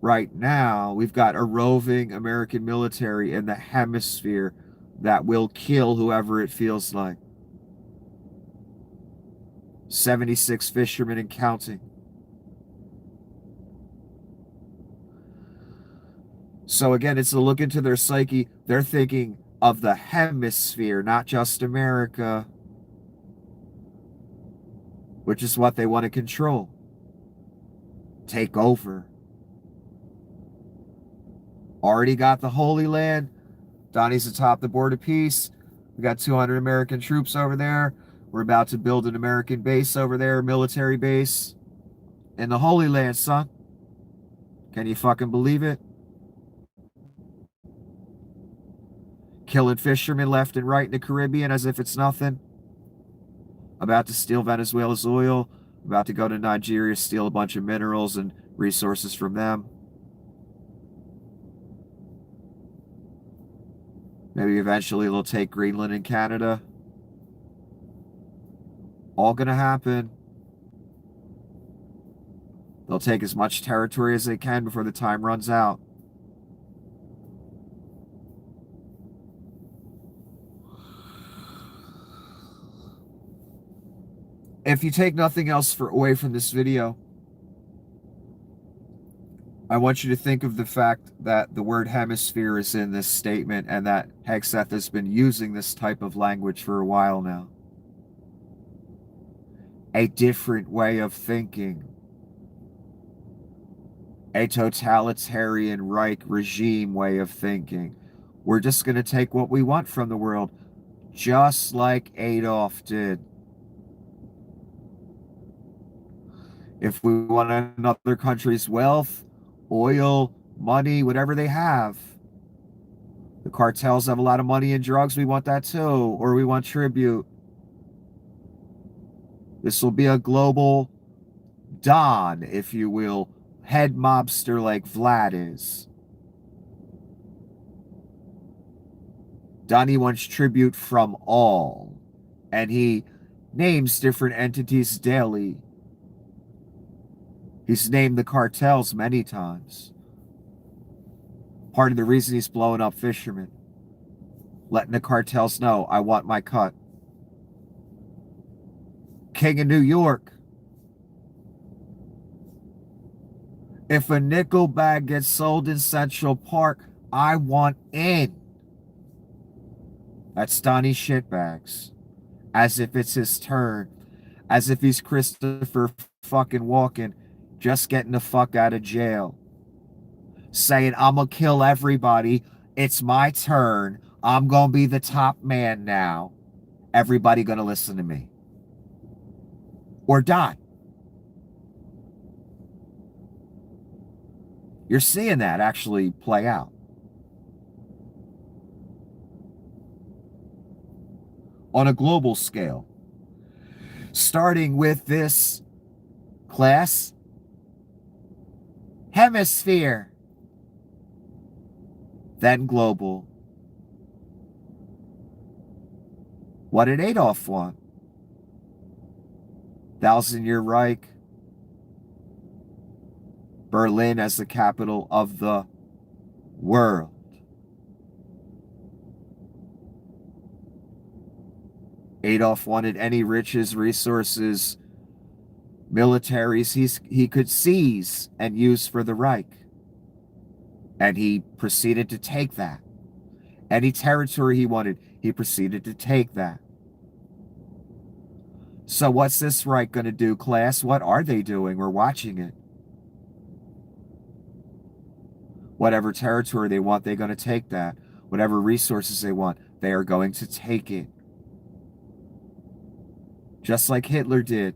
Right now, we've got a roving American military in the hemisphere that will kill whoever it feels like. 76 fishermen and counting. So again, it's a look into their psyche. They're thinking of the hemisphere, not just America, which is what they want to control. Take over. Already got the Holy Land. Donnie's atop the board of peace. We got 200 American troops over there. We're about to build an American base over there, military base in the Holy Land, son. Can you fucking believe it? Killing fishermen left and right in the Caribbean as if it's nothing. About to steal Venezuela's oil. About to go to Nigeria, steal a bunch of minerals and resources from them. Maybe eventually they'll take Greenland and Canada. All gonna happen. They'll take as much territory as they can before the time runs out. If you take nothing else away from this video, I want you to think of the fact that the word hemisphere is in this statement and that Hegseth has been using this type of language for a while now. A different way of thinking. A totalitarian Reich regime way of thinking. We're just going to take what we want from the world, just like Adolf did. If we want another country's wealth, oil, money, whatever they have, the cartels have a lot of money and drugs, we want that too, or we want tribute. This will be a global Don, if you will, head mobster like Vlad is. Donnie wants tribute from all, and he names different entities daily. He's named the cartels many times. Part of the reason he's blowing up fishermen. Letting the cartels know, I want my cut. King of New York. If a nickel bag gets sold in Central Park, I want in. That's Donnie Shitbags. As if it's his turn. As if he's Christopher fucking Walken, just getting the fuck out of jail. Saying, I'm gonna kill everybody. It's my turn. I'm gonna be the top man now. Everybody gonna listen to me. Or die. You're seeing that actually play out. On a global scale. Starting with this class. Hemisphere. Then global. What did Adolf want? 1,000-year Reich. Berlin as the capital of the world. Adolf wanted any riches, resources, militaries he could seize and use for the Reich. And he proceeded to take that. Any territory he wanted, he proceeded to take that. So what's this Reich going to do, class? What are they doing? We're watching it. Whatever territory they want, they're going to take that. Whatever resources they want, they are going to take it. Just like Hitler did.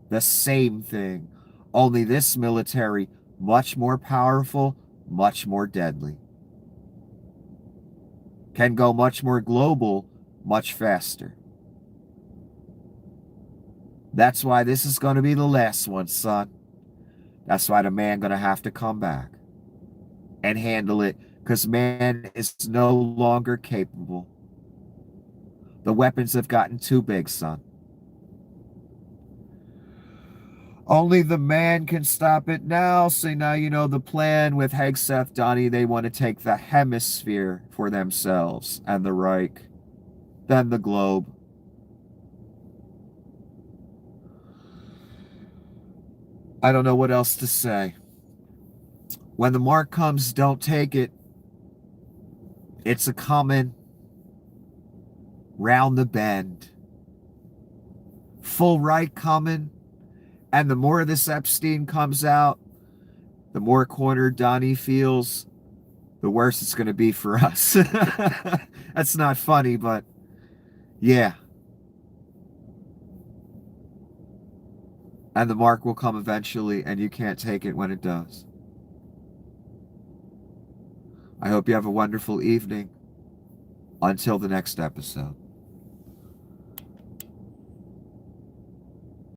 The same thing. Only this military, much more powerful, much more deadly. Can go much more global, much faster. That's why this is going to be the last one, son. That's why the man going to have to come back and handle it, because man is no longer capable. The weapons have gotten too big, son. Only the man can stop it now. So now you know the plan with Hegseth, Donnie. They want to take the hemisphere for themselves and the Reich. Then the globe. I don't know what else to say. When the mark comes, don't take it. It's a coming. Round the bend. Full Reich coming. And the more this Epstein comes out, the more cornered Donnie feels, the worse it's going to be for us. That's not funny, but yeah. And the mark will come eventually, and you can't take it when it does. I hope you have a wonderful evening. Until the next episode.